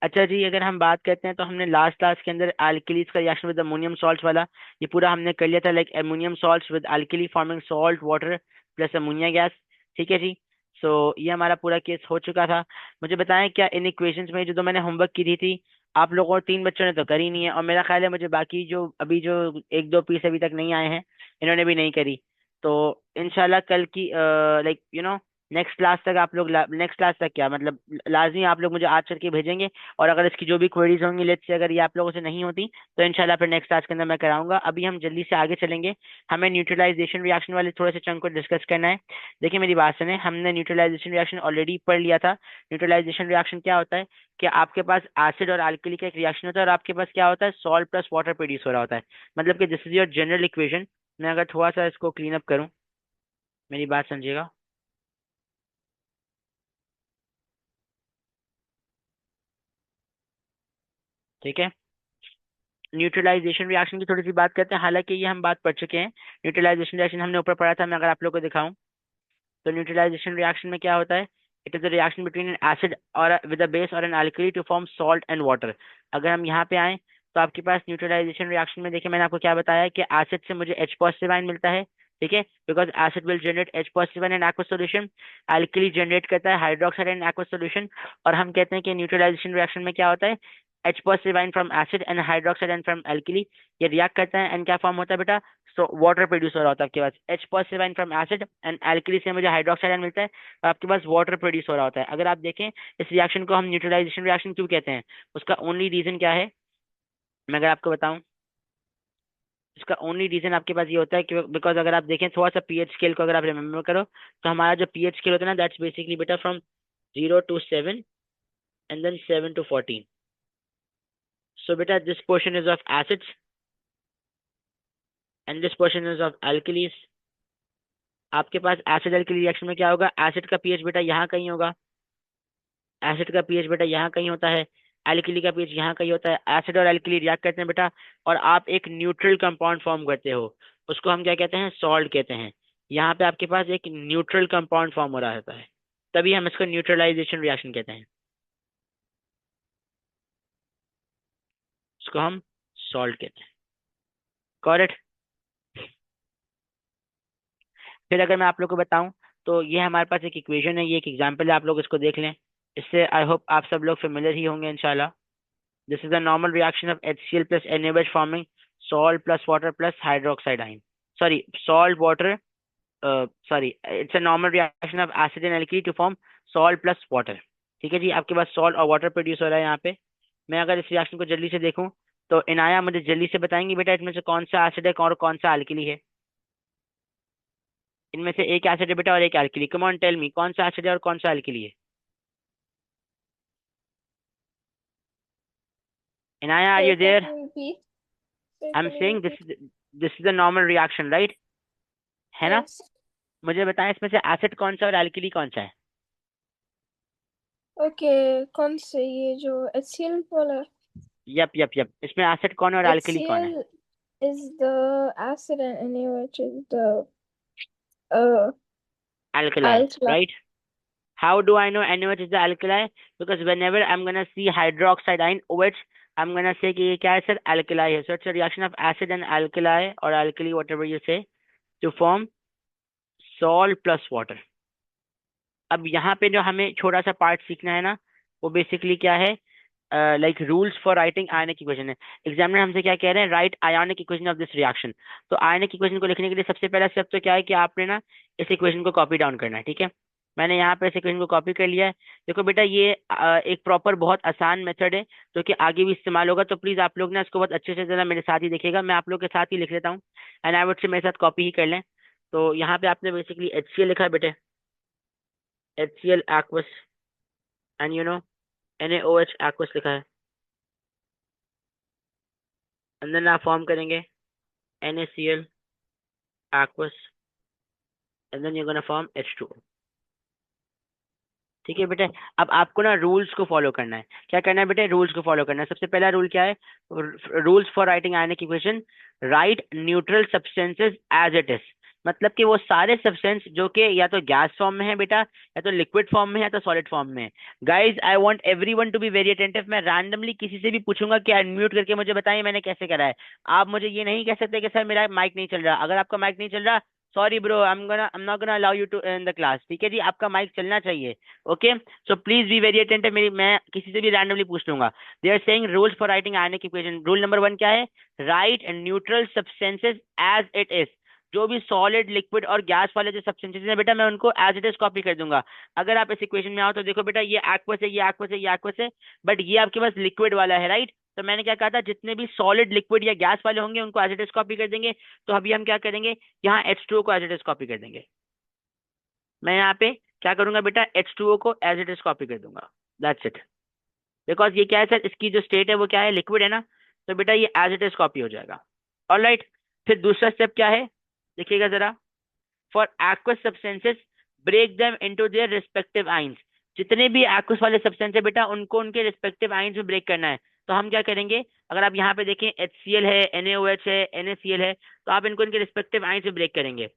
अच्छा जी, अगर हम बात करते हैं तो हमने लास्ट क्लास के अंदर अल्कलीज का रिएक्शन विद अमोनियम सॉल्ट वाला ये पूरा हमने कर लिया था, like ammonium salts with alkali forming salt water plus ammonia gas. ठीक है जी। सो ये हमारा पूरा केस हो चुका था। मुझे बताएं, क्या इन इक्वेशंस में जो मैंने होमवर्क की थी आप लोगों 3 बच्चों ने तो करी नहीं है, और मेरा ख्याल है मुझे बाकी जो अभी जो 1-2 पीस अभी तक नहीं आए हैं इन्होंने भी नहीं करी। तो इंशाल्लाह कल की लाइक नेक्स्ट क्लास तक आप लोग, नेक्स्ट क्लास तक क्या मतलब लाजमी आप लोग मुझे आज करके भेजेंगे। और अगर इसकी जो भी क्वेरीज होंगी लेट्स से अगर ये आप लोगों से नहीं होती तो इंशाल्लाह फिर नेक्स्ट क्लास के अंदर मैं कराऊंगा। अभी हम जल्दी से आगे चलेंगे। हमें न्यूट्रलाइजेशन रिएक्शन वाले थोड़े से चंक को डिस्कस करना है। देखिए मेरी बात सुने, हमने न्यूट्रलाइजेशन रिएक्शन ऑलरेडी पढ़ लिया था। न्यूट्रलाइजेशन रिएक्शन क्या होता है कि आपके पास एसिड और अल्कली का एक रिएक्शन होता है और आपके पास क्या होता है, सॉल्ट प्लस वाटर प्रोड्यूस हो रहा होता है। मतलब कि this is your general equation. मैं अगर थोड़ा सा इसको क्लीन अप करूं, मेरी बात समझिएगा। ठीक है। न्यूट्रलाइजेशन रिएक्शन की थोड़ी सी बात करते हैं, हालांकि ये हम बात पढ़ चुके हैं। न्यूट्रलाइजेशन रिएक्शन हमने ऊपर पढ़ा था, मैं अगर आप लोग को दिखाऊं तो न्यूट्रलाइजेशन रिएक्शन में क्या होता है, it is the reaction between an acid और विद अ बेस और an alkali to form salt and water. अगर हम यहाँ पे आए तो आपके पास न्यूट्रलाइजेशन रिएक्शन में देखिए मैंने आपको क्या बताया कि एसिड से मुझे H पॉजिटिव आयन मिलता है। ठीक है, because acid will generate H positive ion in aqueous solution. Alkali generate करता है हाइड्रोक्साइड इन एक्वस सॉल्यूशन। और हम कहते हैं कि न्यूट्रलाइजेशन रिएक्शन में क्या होता है, H positive ion from acid and hydroxide ion from alkali, ये रिएक्ट करता है एंड क्या फॉर्म होता है बेटा, सो वाटर प्रोड्यूस हो रहा होता है आपके पास। H positive ion from acid and alkali से मुझे हाइड्रोक्साइड आयन मिलता है और आपके पास वाटर प्रोड्यूस हो रहा होता है। अगर आप देखें इस रिएक्शन को हम न्यूट्रलाइजेशन रिएक्शन क्यों कहते हैं, उसका ओनली रीजन क्या है, मैं अगर आपको बताऊं, इसका ओनली रीजन आपके पास ये होता है कि बिकॉज अगर आप देखें थोड़ा सा पीएच स्केल को अगर आप रिमेम्बर करो तो हमारा जो पीएच स्केल होता है ना, दैट्स बेसिकली बेटा from 0 to 7 and then 7 to 14। So बेटा this portion is of acids and this portion is of alkalis. आपके पास एसिड अल्कली रिएक्शन में क्या होगा, एसिड का पीएच बेटा यहाँ कहीं होगा, एसिड का पीएच बेटा यहाँ कहीं होता है, एल्कली का पीएच यहाँ कहीं होता है। एसिड और एल्कली रिएक्ट करते हैं बेटा और आप एक न्यूट्रल कंपाउंड फॉर्म करते हो, उसको हम क्या कहते हैं, सॉल्ट कहते हैं। यहाँ पे आपके पास एक न्यूट्रल कंपाउंड फॉर्म हो रहा होता है, तभी हम इसको न्यूट्रलाइजेशन रिएक्शन कहते हैं, उसको हम सॉल्ट कहते हैं। करेक्ट। फिर अगर मैं आप लोग को बताऊं तो ये हमारे पास एक इक्वेशन है, ये एक एग्जाम्पल है, आप लोग इसको देख लें। इससे आई होप आप सब लोग फेमिलियर ही होंगे इंशाल्लाह। This is the normal reaction of HCl plus NaOH forming salt plus water plus hydroxide ion. Sorry, salt water. Sorry, it's a normal reaction of acid and alkali to form salt plus water. ठीक है जी, आपके पास salt और water produce हो रहा है यहाँ पे। मैं अगर इस रिएक्शन को जल्दी से देखूं तो इनाया मुझे जल्दी से बताएंगी बेटा इसमें से कौन सा एसिड है और कौन सा अल्कली है। इनमें से एक एसिड है बेटा और एक alkali, come on tell me कौन सा एसिड है और कौन सा अल्कली है। Inaya, are you Can there? you repeat? Sir, I am can you saying repeat? This is the normal reaction, right? है ना? Yes. मुझे बताएं इसमें से एसिड कौन सा और एल्कली कौन सा है। Okay, कौन से ये जो HCl वाला? यप यप यप, इसमें एसिड कौन है और एल्कली कौन है। HCl is the acid and NaOH is the uh Alkali, alkali. right? How do I know NaOH is the alkali? Because whenever I'm gonna see hydroxide ion OH, I'm gonna say कि ये क्या है sir, alkali है। So it's a reaction of acid and alkali or alkali, whatever you say, to form salt plus water. अब यहाँ पे जो हमें छोटा सा पार्ट सीखना है ना, वो बेसिकली क्या है, like rules for writing ionic equation है। एग्जामिनर हमसे क्या कह रहे हैं, right ionic equation of this reaction. तो आयनिक इक्वेशन को लिखने के लिए सबसे पहला स्टेप तो क्या है कि आपने ना इस इक्वेशन को कॉपी डाउन करना है। ठीक है, मैंने यहाँ पे इस इक्वेशन को कॉपी कर लिया है। देखो बेटा ये एक प्रॉपर बहुत आसान मेथड है जो कि आगे भी इस्तेमाल होगा, तो प्लीज आप लोग ना इसको बहुत अच्छे से जरा मेरे साथ ही देखिएगा। मैं आप लोग के साथ ही लिख लेता हूँ एंड आई वुड से मेरे साथ कॉपी ही कर लें। तो यहाँ पे आपने बेसिकली HCl लिखा है बेटे, HCl aqueous, and NaOH aqueous लिखा है। एंड देन आप फॉर्म करेंगे NaCl aqueous and then you gonna form H2O। ठीक है बेटे, अब आपको ना रूल्स को फॉलो करना है। क्या करना है बेटे, रूल्स को फॉलो करना है। सबसे पहला रूल क्या है, rules for writing ionic equation, right neutral substances as it is. मतलब कि वो सारे सब्सटेंस जो कि या तो गैस फॉर्म में है बेटा, या तो लिक्विड फॉर्म में है, या तो सॉलिड फॉर्म में है। Guys I want everyone to be very attentive. मैं रैंडमली किसी से भी पूछूंगा कि अनम्यूट करके मुझे बताइए मैंने कैसे करा है। आप मुझे ये नहीं कह सकते कि सर मेरा माइक नहीं चल रहा। अगर आपका माइक नहीं चल रहा, sorry bro, I am not gonna allow you to in the class. ठीक है जी, आपका माइक चलना चाहिए। Okay, so please be very attentive. मेरी मैं किसी से भी रैंडमली पूछ लूंगा। They are saying rules for writing ionic equation. Rule number 1 क्या है? Right neutral substances as it is. जो भी सॉलिड, लिक्विड और गैस वाले जो सब्सटेंसेस हैं बेटा, मैं उनको एज इट इज कॉपी कर दूंगा। अगर आप इस इक्वेशन में आओ तो देखो बेटा, ये एक्वस है, ये एक्वस है, ये एक्वस है, बट ये आपके पास लिक्विड वाला है, राइट? तो मैंने क्या कहा था, जितने भी सॉलिड, लिक्विड या गैस वाले होंगे उनको एज इट इज कॉपी कर देंगे। तो अभी हम क्या करेंगे, यहाँ H2O को एज इट इज कॉपी कर देंगे। मैं यहाँ पे क्या करूंगा बेटा, H2O को एज इट इज कॉपी कर दूंगा। That's it. बिकॉज ये क्या है सर, इसकी जो स्टेट है वो क्या है, लिक्विड है ना। तो बेटा ये एज इट इज कॉपी हो जाएगा। ऑलराइट। फिर दूसरा स्टेप क्या है, देखिएगा जरा। For aqueous substances break them into their respective ions। जितने भी aqueous वाले सब्सटेंस है बेटा, उनको उनके रिस्पेक्टिव आइंस में ब्रेक करना है। तो हम क्या करेंगे, अगर आप यहाँ पे देखें, HCl है, NaOH है, NaCl है, तो आप इनको इनके रिस्पेक्टिव आइंस में ब्रेक करेंगे।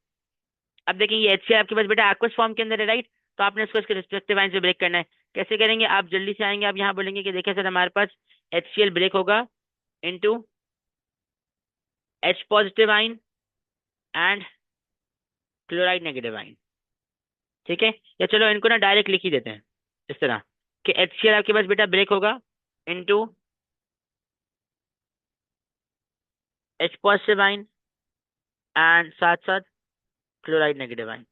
अब देखिए ये HCl आपके पास बेटा aqueous फॉर्म के अंदर है, राइट? तो आपने इसको इसके रिस्पेक्टिव आइंस में ब्रेक करना है। कैसे करेंगे, आप जल्दी से आएंगे, आप यहाँ बोलेंगे कि देखिए सर हमारे पास HCl ब्रेक होगा into H positive ion and chloride negative ion. ठीक है, या चलो इनको ना डायरेक्ट लिख ही देते हैं इस तरह कि HCl आपके पास बेटा ब्रेक होगा into H positive ion and साथ साथ क्लोराइड नेगेटिव आइन।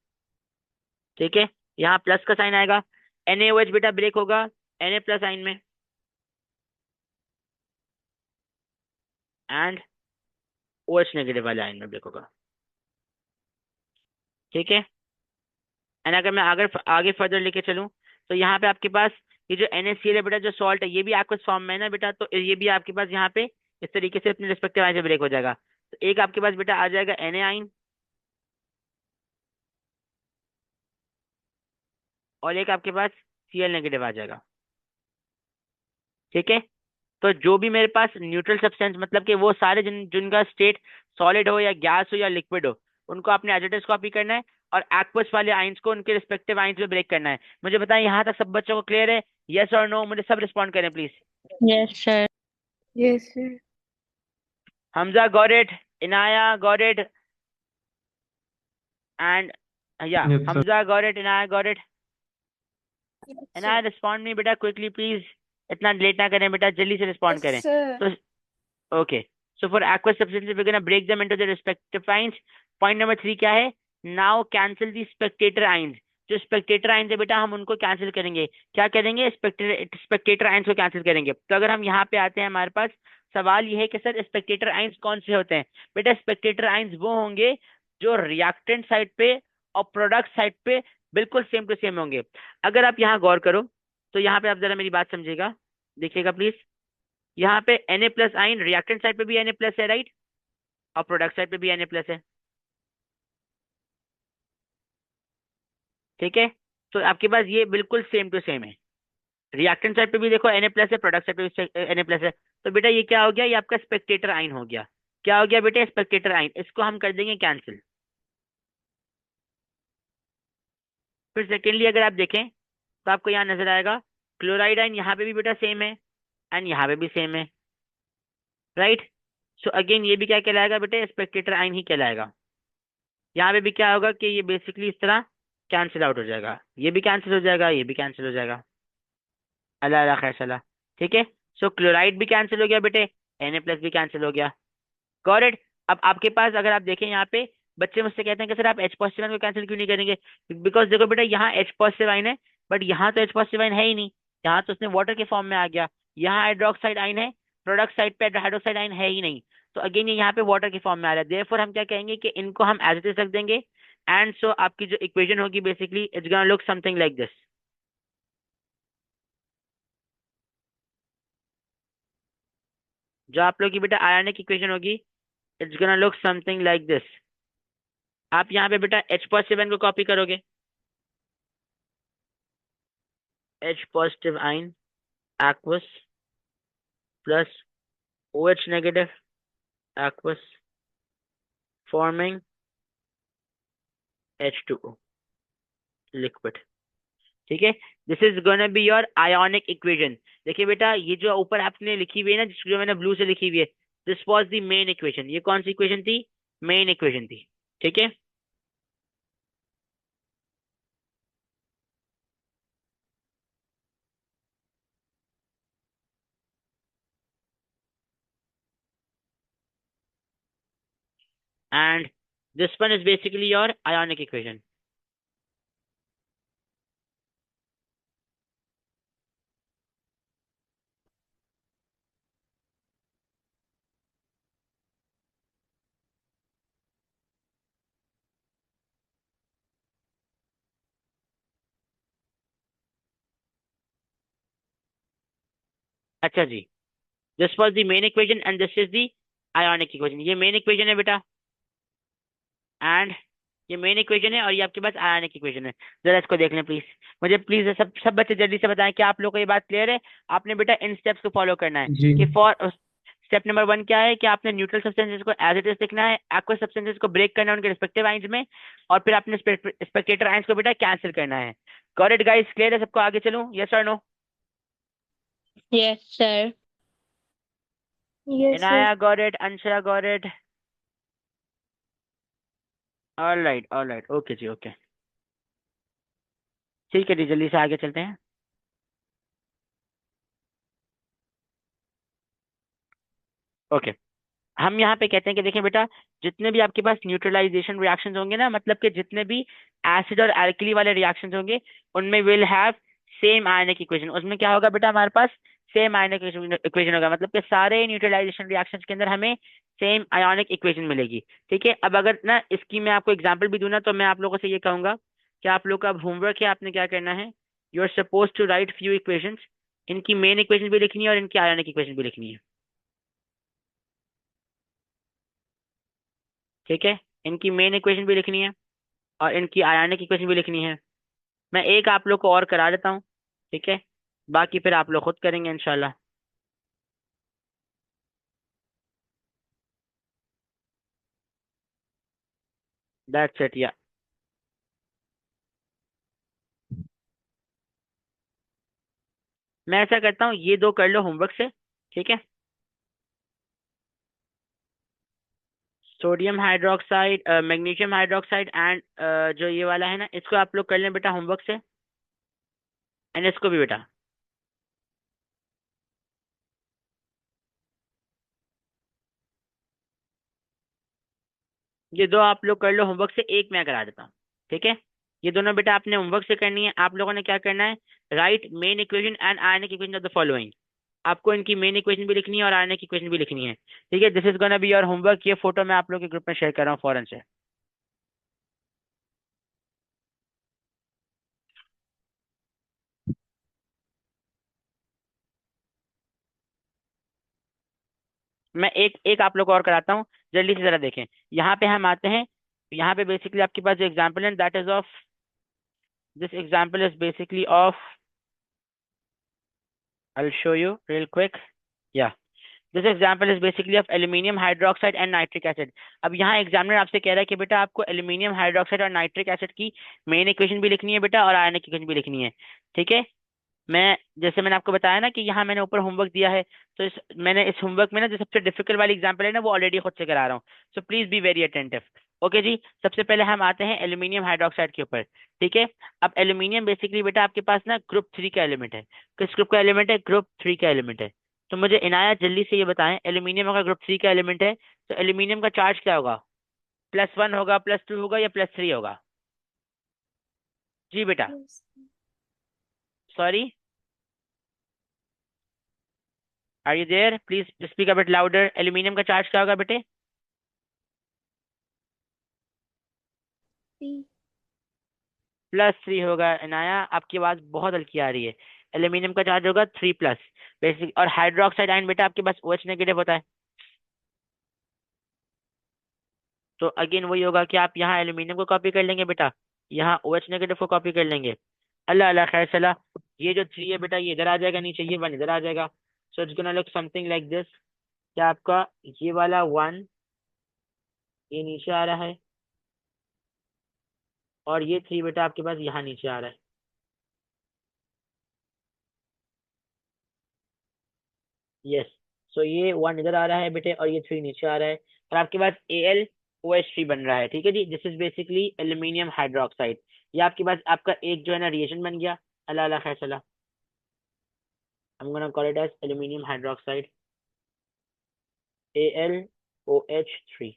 ठीक है, यहाँ प्लस का साइन आएगा। NaOH बेटा ब्रेक होगा Na प्लस आइन में एंड OH नेगेटिव वाले आइन में ब्रेक होगा। ठीक है, एंड अगर मैं आगे आगे फर्दर लेके चलूँ, तो यहाँ पे आपके पास ये जो NaCl है बेटा, जो सॉल्ट है, ये भी aqueous फॉर्म में है ना बेटा, तो ये भी आपके पास यहाँ पे इस तरीके से अपने रिस्पेक्टिव आइन से ब्रेक हो जाएगा। तो एक आपके पास बेटा आ जाएगा Na आइन, और एक आपके पास Cl नेगेटिव आ जाएगा। ठीक है, तो जो भी मेरे पास न्यूट्रल सब्सटेंस, मतलब कि वो सारे जिनका स्टेट सॉलिड हो या गैस हो या लिक्विड हो, उनको आपने एज इट इज कॉपी करना है, और एक्वस वाले आइंस को उनके रिस्पेक्टिव आइंस में ब्रेक करना है। मुझे बताएं यहाँ तक सब बच्चों को क्लियर है? यस और नो, मुझे सब रिस्पॉन्ड करें please. Yes, sir. Yes, sir. Hamza got it, Inaya got it, and या Yes, sir. Hamza got it, Inaya got it. Yes, Inaya sir. Respond me बेटा क्विकली प्लीज, इतना लेट ना करें बेटा, जल्दी से रिस्पॉन्ड Yes, करें। sir. तो okay, so for aqueous substances we're gonna break them into their respective ions। Point number 3 क्या है, नाउ कैंसिल दी स्पेक्टेटर आइंस। जो स्पेक्टेटर आइंस है बेटा, हम उनको कैंसिल करेंगे। क्या करेंगे, स्पेक्टेटर आइंस को कैंसिल करेंगे। तो अगर हम यहाँ पे आते हैं, हमारे पास सवाल ये है कि सर स्पेक्टेटर आइंस कौन से होते हैं। बेटा स्पेक्टेटर आइंस वो होंगे जो रिएक्टेंट साइड पे और प्रोडक्ट साइड पे बिल्कुल सेम टू सेम होंगे। अगर आप यहाँ गौर करो, तो यहाँ पे आप जरा मेरी बात समझिएगा, देखिएगा प्लीज। यहाँ पे Na प्लस आइन, रिएक्टेंट साइड पे भी Na प्लस है, राइट? और प्रोडक्ट साइड पे भी Na प्लस है। ठीक है, तो आपके पास ये बिल्कुल सेम टू सेम है। रिएक्टेंट साइड पे भी देखो Na प्लस है, प्रोडक्ट साइड पे भी Na प्लस है। तो बेटा ये क्या हो गया, ये आपका स्पेक्टेटर आइन हो गया। क्या हो गया बेटा, स्पेक्टेटर आइन। इसको हम कर देंगे कैंसिल। फिर सेकेंडली अगर आप देखें, तो आपको यहाँ नजर आएगा क्लोराइड आइन, यहाँ पे भी बेटा सेम है, एंड यहाँ पे भी सेम है, राइट? सो अगेन ये भी क्या कहलाएगा बेटे, स्पेक्टेटर आइन ही कहलाएगा। यहाँ पे भी क्या होगा कि ये बेसिकली इस तरह कैंसिल आउट हो जाएगा, ये भी कैंसिल हो जाएगा, ये भी कैंसिल हो जाएगा। अल्लाह अल्लाह खैर सलाह। ठीक है, सो क्लोराइड भी कैंसिल हो गया बेटे, Na प्लस भी कैंसिल हो गया। Got it? अब आपके पास अगर आप देखें, यहाँ पे बच्चे मुझसे कहते हैं कि सर आप H पॉजिटिव आइन को कैंसिल क्यों नहीं करेंगे? बिकॉज देखो बेटा, यहाँ H पॉजिटिव आइन है, बट यहाँ तो H पॉजिटिव आइन है ही नहीं। यहाँ तो उसने वाटर के फॉर्म में आ गया। यहाँ हाइड्रोक्साइड आइन है, प्रोडक्ट साइड पे हाइड्रोक्साइड आइन है ही नहीं। तो अगेन ये यहाँ पे वाटर के फॉर्म में आ रहा है। देयरफॉर हम क्या कहेंगे कि इनको हम एज इट इज रख देंगे, एंड सो आपकी जो इक्वेशन होगी basically it's gonna look something like this. जो आप लोग की बेटा आयनिक इक्वेशन होगी, it's gonna look something like this. आप यहाँ पे बेटा H पॉजिटिव आइन को कॉपी करोगे, H positive ion aqueous plus OH negative aqueous forming H2O liquid. ठीक है, this is gonna be your ionic equation. देखिए बेटा, ये जो ऊपर आपने लिखी हुई है ना, जिसको जो मैंने ब्लू से लिखी हुई है, this was the main equation. ये कौन सी इक्वेशन थी? मेन इक्वेशन थी। ठीक है, and this one is basically your ionic equation. अच्छा जी, this was the main equation and this is the ionic equation. ये मेन इक्वेशन है बेटा, एंड ये मेन इक्वेशन है, और ये आपके पास आयोनिक इक्वेशन है। जरा इसको देख लें प्लीज। मुझे प्लीज सब सब बच्चे जल्दी से बताएं कि आप लोगों को ये बात क्लियर है? आपने बेटा इन स्टेप्स को फॉलो करना है। जी। कि फॉर स्टेप नंबर 1 क्या है कि आपने न्यूट्रल सब्सटेंसेस को एज इट इज लिखना है, एक्वस सब्सटेंसेस को ब्रेक करना है उनके रिस्पेक्टिव आइंस में, और फिर आपने स्पेक्टेटर आइंस को बेटा कैंसिल करना है। Got it guys? क्लियर है सबको? आगे चलूं, यस और no? Yes, sir. Yes, sir. Inaya got it? Anshara got it? Alright alright, okay जी, ओके। ठीक है जी, जल्दी से आगे चलते हैं। ओके, हम यहाँ पे कहते हैं कि देखें बेटा, जितने भी आपके पास न्यूट्रलाइजेशन रिएक्शंस होंगे ना, मतलब कि जितने भी एसिड और एल्कली वाले रिएक्शंस होंगे, उनमें will have same ionic equation. उसमें क्या होगा बेटा हमारे पास? सेम आयनिक इक्वेशन होगा, मतलब कि सारे न्यूट्रलाइजेशन रिएक्शंस के अंदर हमें सेम आयोनिक इक्वेशन मिलेगी। ठीक है, अब अगर ना इसकी मैं आपको एग्जाम्पल भी दूं ना, तो मैं आप लोगों से ये कहूंगा कि आप लोग का होमवर्क है, आपने क्या करना है, you are suppose to write few equations. इनकी मेन इक्वेशन भी लिखनी है और इनकी आयोनिक इक्वेशन भी लिखनी है। ठीक है, इनकी मेन इक्वेशन भी लिखनी है और इनकी आयोनिक इक्वेशन भी लिखनी है। मैं एक आप लोग को और करा देता हूँ। ठीक है, बाकी फिर आप लोग खुद करेंगे इंशाल्लाह। दैट्स इट या। मैं ऐसा करता हूँ, ये दो कर लो होमवर्क से। ठीक है, sodium hydroxide, magnesium hydroxide and जो ये वाला है ना, इसको आप लोग कर लें बेटा होमवर्क से, एंड इसको भी बेटा। ये दो आप लोग कर लो होमवर्क से, एक मैं करा देता हूँ। ठीक है, ये दोनों बेटा आपने होमवर्क से करनी है। आप लोगों ने क्या करना है, right main equation and ionic equation of the following. आपको इनकी मेन इक्वेशन भी लिखनी है और आयनिक इक्वेशन भी लिखनी है। ठीक है, this is gonna be your homework. ये फोटो मैं आप लोग के ग्रुप में शेयर कर रहा हूँ फौरन से। मैं एक एक आप लोग को और कराता हूँ, जल्दी से जरा देखें। यहाँ पे हम आते हैं, यहाँ पे बेसिकली आपके पास जो एग्जाम्पल है, that is of, this example is basically of, I will show you real quick yeah. This example is basically of aluminium hydroxide and nitric acid. अब यहाँ एग्जामिनर आपसे कह रहा है कि बेटा आपको एल्यूमिनियम हाइड्रोक्साइड और नाइट्रिक एसिड की मेन इक्वेशन भी लिखनी है बेटा, और आयनिक इक्वेशन भी लिखनी है। ठीक है, मैं जैसे मैंने आपको बताया ना कि यहाँ मैंने ऊपर होमवर्क दिया है, तो मैंने इस होमवर्क में ना जो सबसे डिफिकल्ट वाली एग्जाम्पल है ना, वो ऑलरेडी खुद से करा रहा हूँ। So please be very attentive. Okay जी, सबसे पहले हम आते हैं एल्यूमिनियम हाइड्रोक्साइड के ऊपर। ठीक है, अब एल्यूमिनियम बेसिकली बेटा आपके पास ना ग्रुप 3 का एलिमेंट है। किस ग्रुप का एलिमेंट है? ग्रुप 3 का एलिमेंट है। तो मुझे इनाया जल्दी से ये बताएं, एल्यूमिनियम अगर ग्रुप 3 का एलिमेंट है, तो एल्यूमिनियम का चार्ज क्या होगा? +1 होगा, +2 होगा, या +3 होगा? जी बेटा। Yes. Sorry, are you there? Please speak a bit louder. Aluminium का चार्ज क्या होगा बेटे? B. +3 होगा। इनाया आपकी आवाज बहुत हल्की आ रही है। एल्यूमिनियम का चार्ज होगा 3+। बेसिक, और हाइड्रोक्साइड आयन बेटा आपके पास OH नेगेटिव होता है। तो अगेन वही होगा कि आप यहाँ एल्यूमिनियम को कॉपी कर लेंगे बेटा, यहाँ OH नेगेटिव को कॉपी कर लेंगे। अल्लाह अल्लाह खैर सला। ये जो 3 है बेटा, ये इधर आ जाएगा नीचे, ये 1 इधर आ जाएगा। सो it's gonna look something like this, क्या आपका ये वाला 1 ये नीचे आ रहा है, और ये 3 बेटा आपके पास यहाँ नीचे आ रहा है। यस, सो ये 1 इधर आ रहा है बेटे और ये 3 नीचे आ रहा है, और आपके पास AlOH3 बन रहा है। ठीक है जी, this is basically aluminium hydroxide. ये आपके पास आपका एक जो है ना रिएजेंट बन गया। अल्लाह अल्लाह खैर चला, I'm gonna call it as aluminium hydroxide, AlOH3।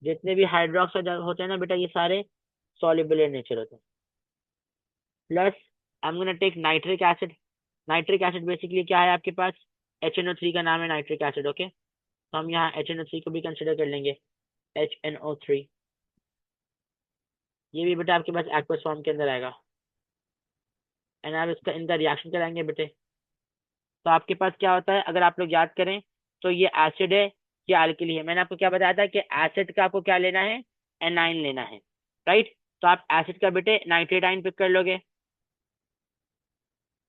जितने भी हाइड्रोक्साइड होते हैं ना बेटा, ये सारे सॉल्युबल इन नेचर होते हैं। Plus I am gonna take nitric acid. Nitric acid basically क्या है आपके पास, HNO3 का नाम है नाइट्रिक एसिड। ओके, तो हम यहाँ HNO3 को भी कंसिडर कर लेंगे, HNO3। ये भी बेटा आपके पास एक्वस फॉर्म के अंदर आएगा, एंड आप इसका इनका रिएक्शन कराएंगे बेटे। तो आपके पास क्या होता है, अगर आप लोग याद करें तो ये एसिड है, ये अल्कली है। मैंने आपको क्या बताया था कि एसिड का आपको क्या लेना है, एनाइन लेना है, राइट। तो आप एसिड का बेटे नाइट्रेट आयन पिक कर लोगे।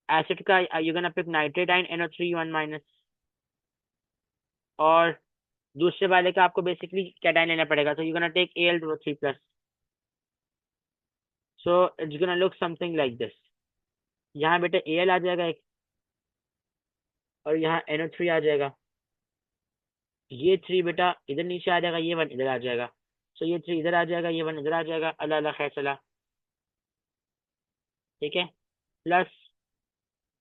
एसिड का you gonna pick nitrate ion NO3 1 minus, और दूसरे वाले का आपको बेसिकली कैटायन लेना पड़ेगा, तो you gonna take Al3 plus. So it's gonna look something like this. यहाँ बेटे Al आ जाएगा एक, और यहाँ NO3 आ जाएगा। ये 3 बेटा इधर नीचे आ जाएगा, ये 1 इधर आ जाएगा। सो ये 3 इधर आ जाएगा, ये 1 इधर आ जाएगा। अल्लाह अल्लाह खैर चला, ठीक है। प्लस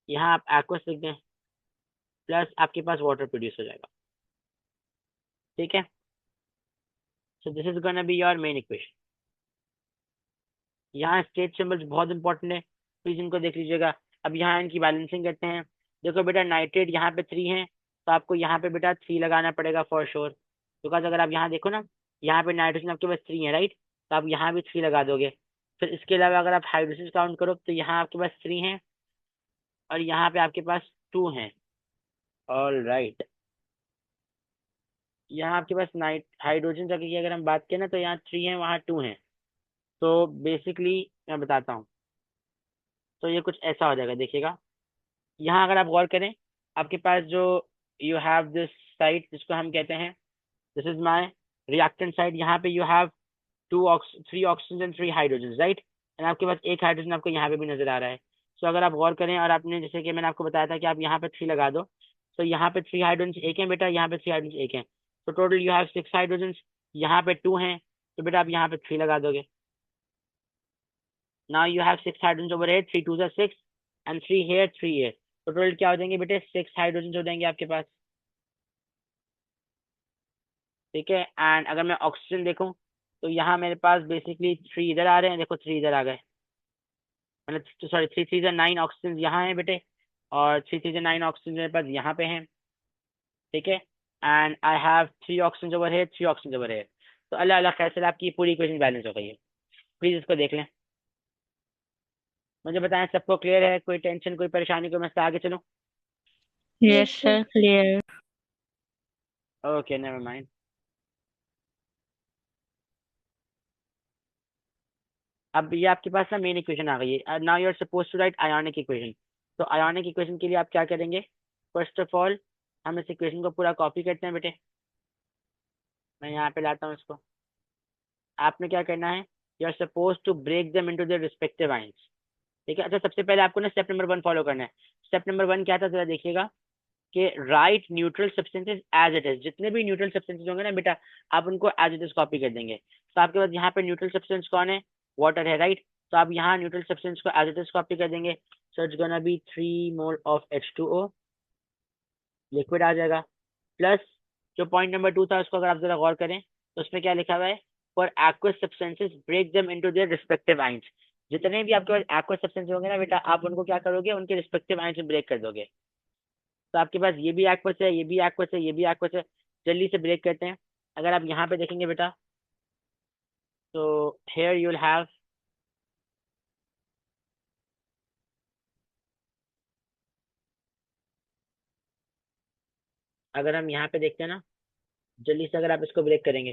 यहाँ आप एक्वस लिख दें, प्लस आपके पास वाटर प्रोड्यूस हो जाएगा। ठीक है, so this is gonna be your main equation. यहाँ स्टेट सिंबल्स बहुत इंपॉर्टेंट है, प्लीज इनको देख लीजिएगा। अब यहाँ इनकी बैलेंसिंग करते हैं। देखो बेटा नाइट्रेट यहाँ पे 3 है, तो आपको यहाँ पे बेटा 3 लगाना पड़ेगा फॉर श्योर। बिकॉज अगर आप यहाँ देखो ना, यहाँ पे नाइट्रोजन आपके पास 3 है, राइट, तो आप यहाँ भी 3 लगा दोगे। फिर इसके अलावा अगर आप हाइड्रोजन काउंट करो तो यहाँ आपके पास 3 है, और यहाँ पे आपके पास 2 है। ऑल राइट, यहाँ आपके पास नाइट हाइड्रोजन की अगर हम बात करें ना, तो यहाँ 3 है, वहाँ 2 है। तो बेसिकली मैं बताता हूँ, तो ये कुछ ऐसा हो जाएगा, देखिएगा। यहाँ अगर आप गौर करें, आपके पास जो यू हैव दिस साइड जिसको हम कहते हैं, this is my reactant side. यहाँ पे you have 3 oxygen and 3 hydrogen, right, and आपके पास एक हाइड्रोजन आपको यहाँ पे भी नजर आ रहा है। सो अगर आप गौर करें, और आपने जैसे कि मैंने आपको बताया था कि आप यहाँ पे 3 लगा दो, तो यहाँ पे 3 हाइड्रोजन एक है बेटा, यहाँ पे 3 हाइड्रोजन एक है, तो टोटल यू हैव 6 हाइड्रोजन। यहाँ पे 2 हैं, तो बेटा आप यहाँ पे 3 लगा दोगे। Now you have 6 hydrogen over here, 3 2 6 and 3 here 3 here, तो टोटल क्या हो जाएंगे बेटे, 6 हाइड्रोजन हो जाएंगे आपके पास। ठीक है, एंड अगर मैं ऑक्सीजन देखूं, तो यहाँ मेरे पास बेसिकली 3 इधर आ रहे हैं, देखो 3 इधर आ गए, मतलब सॉरी 3 3 9 ऑक्सीजन यहाँ है बेटे, और 3 3 9 ऑक्सीजन मेरे पास यहाँ पे हैं। ठीक है, and I have 3 oxygen over here, 3 oxygen over here। तो अल्लाह अल्लाह खैर से आपकी पूरी इक्वेशन बैलेंस हो गई है। प्लीज इसको देख लें, मुझे बताएं सबको क्लियर है, कोई टेंशन कोई परेशानी, कोई मैं इससे आगे चलूं? Yes, sir. Clear. Okay, never mind. अब ये आपके पास ना मेन इक्वेशन आ गई है। Now you are suppose to write ionic equation. तो आयोनिक इक्वेशन के लिए आप क्या करेंगे, फर्स्ट ऑफ ऑल हम इस इक्वेशन को पूरा कॉपी करते हैं बेटे। मैं यहाँ पे लाता हूँ इसको। आपने क्या करना है, you are suppose to break them into their respective ions. ठीक है, अच्छा सबसे पहले आपको ना स्टेप नंबर 1 फॉलो करना है। स्टेप नंबर 1 क्या था, जरा देखिएगा कि right neutral substances as it is. जितने भी न्यूट्रल सब्सटेंसेज होंगे ना बेटा, आप उनको एज इट इज कॉपी कर देंगे। तो आपके पास यहाँ पे न्यूट्रल सब्सटेंस कौन है, वाटर है, राइट। तो आप यहाँ न्यूट्रल सब्सटेंस को एज इट इज कॉपी कर देंगे। So it's gonna be 3 mole of H2O, liquid आ जाएगा। प्लस जो पॉइंट नंबर 2 था उसको अगर आप जरा गौर करें, तो उसमें क्या लिखा हुआ है, for aqueous substances break them into their respective ions. जितने भी आपके पास एक्वस सब्सटेंस होंगे ना बेटा, आप उनको क्या करोगे, उनके रिस्पेक्टिव आयंस में ब्रेक कर दोगे। तो आपके पास ये भी एक्वस है, ये भी एक्वस है, ये भी एक्वस है। जल्दी से ब्रेक करते हैं। अगर आप यहाँ पे देखेंगे बेटा, तो हेयर यू विल हैव, अगर हम यहाँ पे देखते हैं ना, जल्दी से अगर आप इसको ब्रेक करेंगे,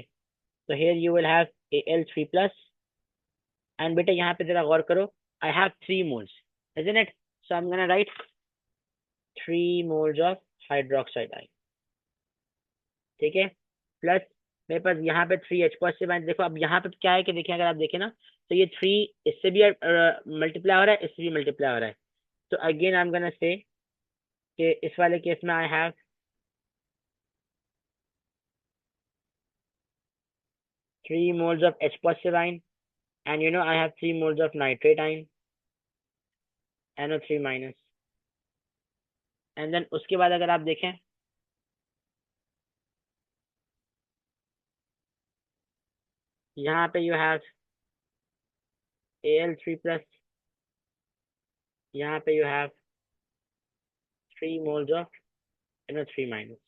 तो here you will have Al3 plus, and बेटा यहाँ पे जरा गौर करो, I have 3 moles, isn't it? So I'm gonna write 3 moles of hydroxide ion। ठीक है, प्लस मेरे पास यहाँ पे 3H पॉजिटिव आयन। देखो अब यहाँ पे क्या है कि देखिए, अगर आप देखें ना तो ये 3 इससे भी मल्टीप्लाई हो रहा है, इससे भी मल्टीप्लाई हो रहा है। तो again I am gonna say कि इस वाले केस में आई have 3 moles of H positive ion, and I have 3 moles of nitrate ion, NO3 minus। And then उसके बाद अगर आप देखें, यहाँ पे यू हैव Al3 प्लस, यहाँ पे you have 3 moles of NO3 minus.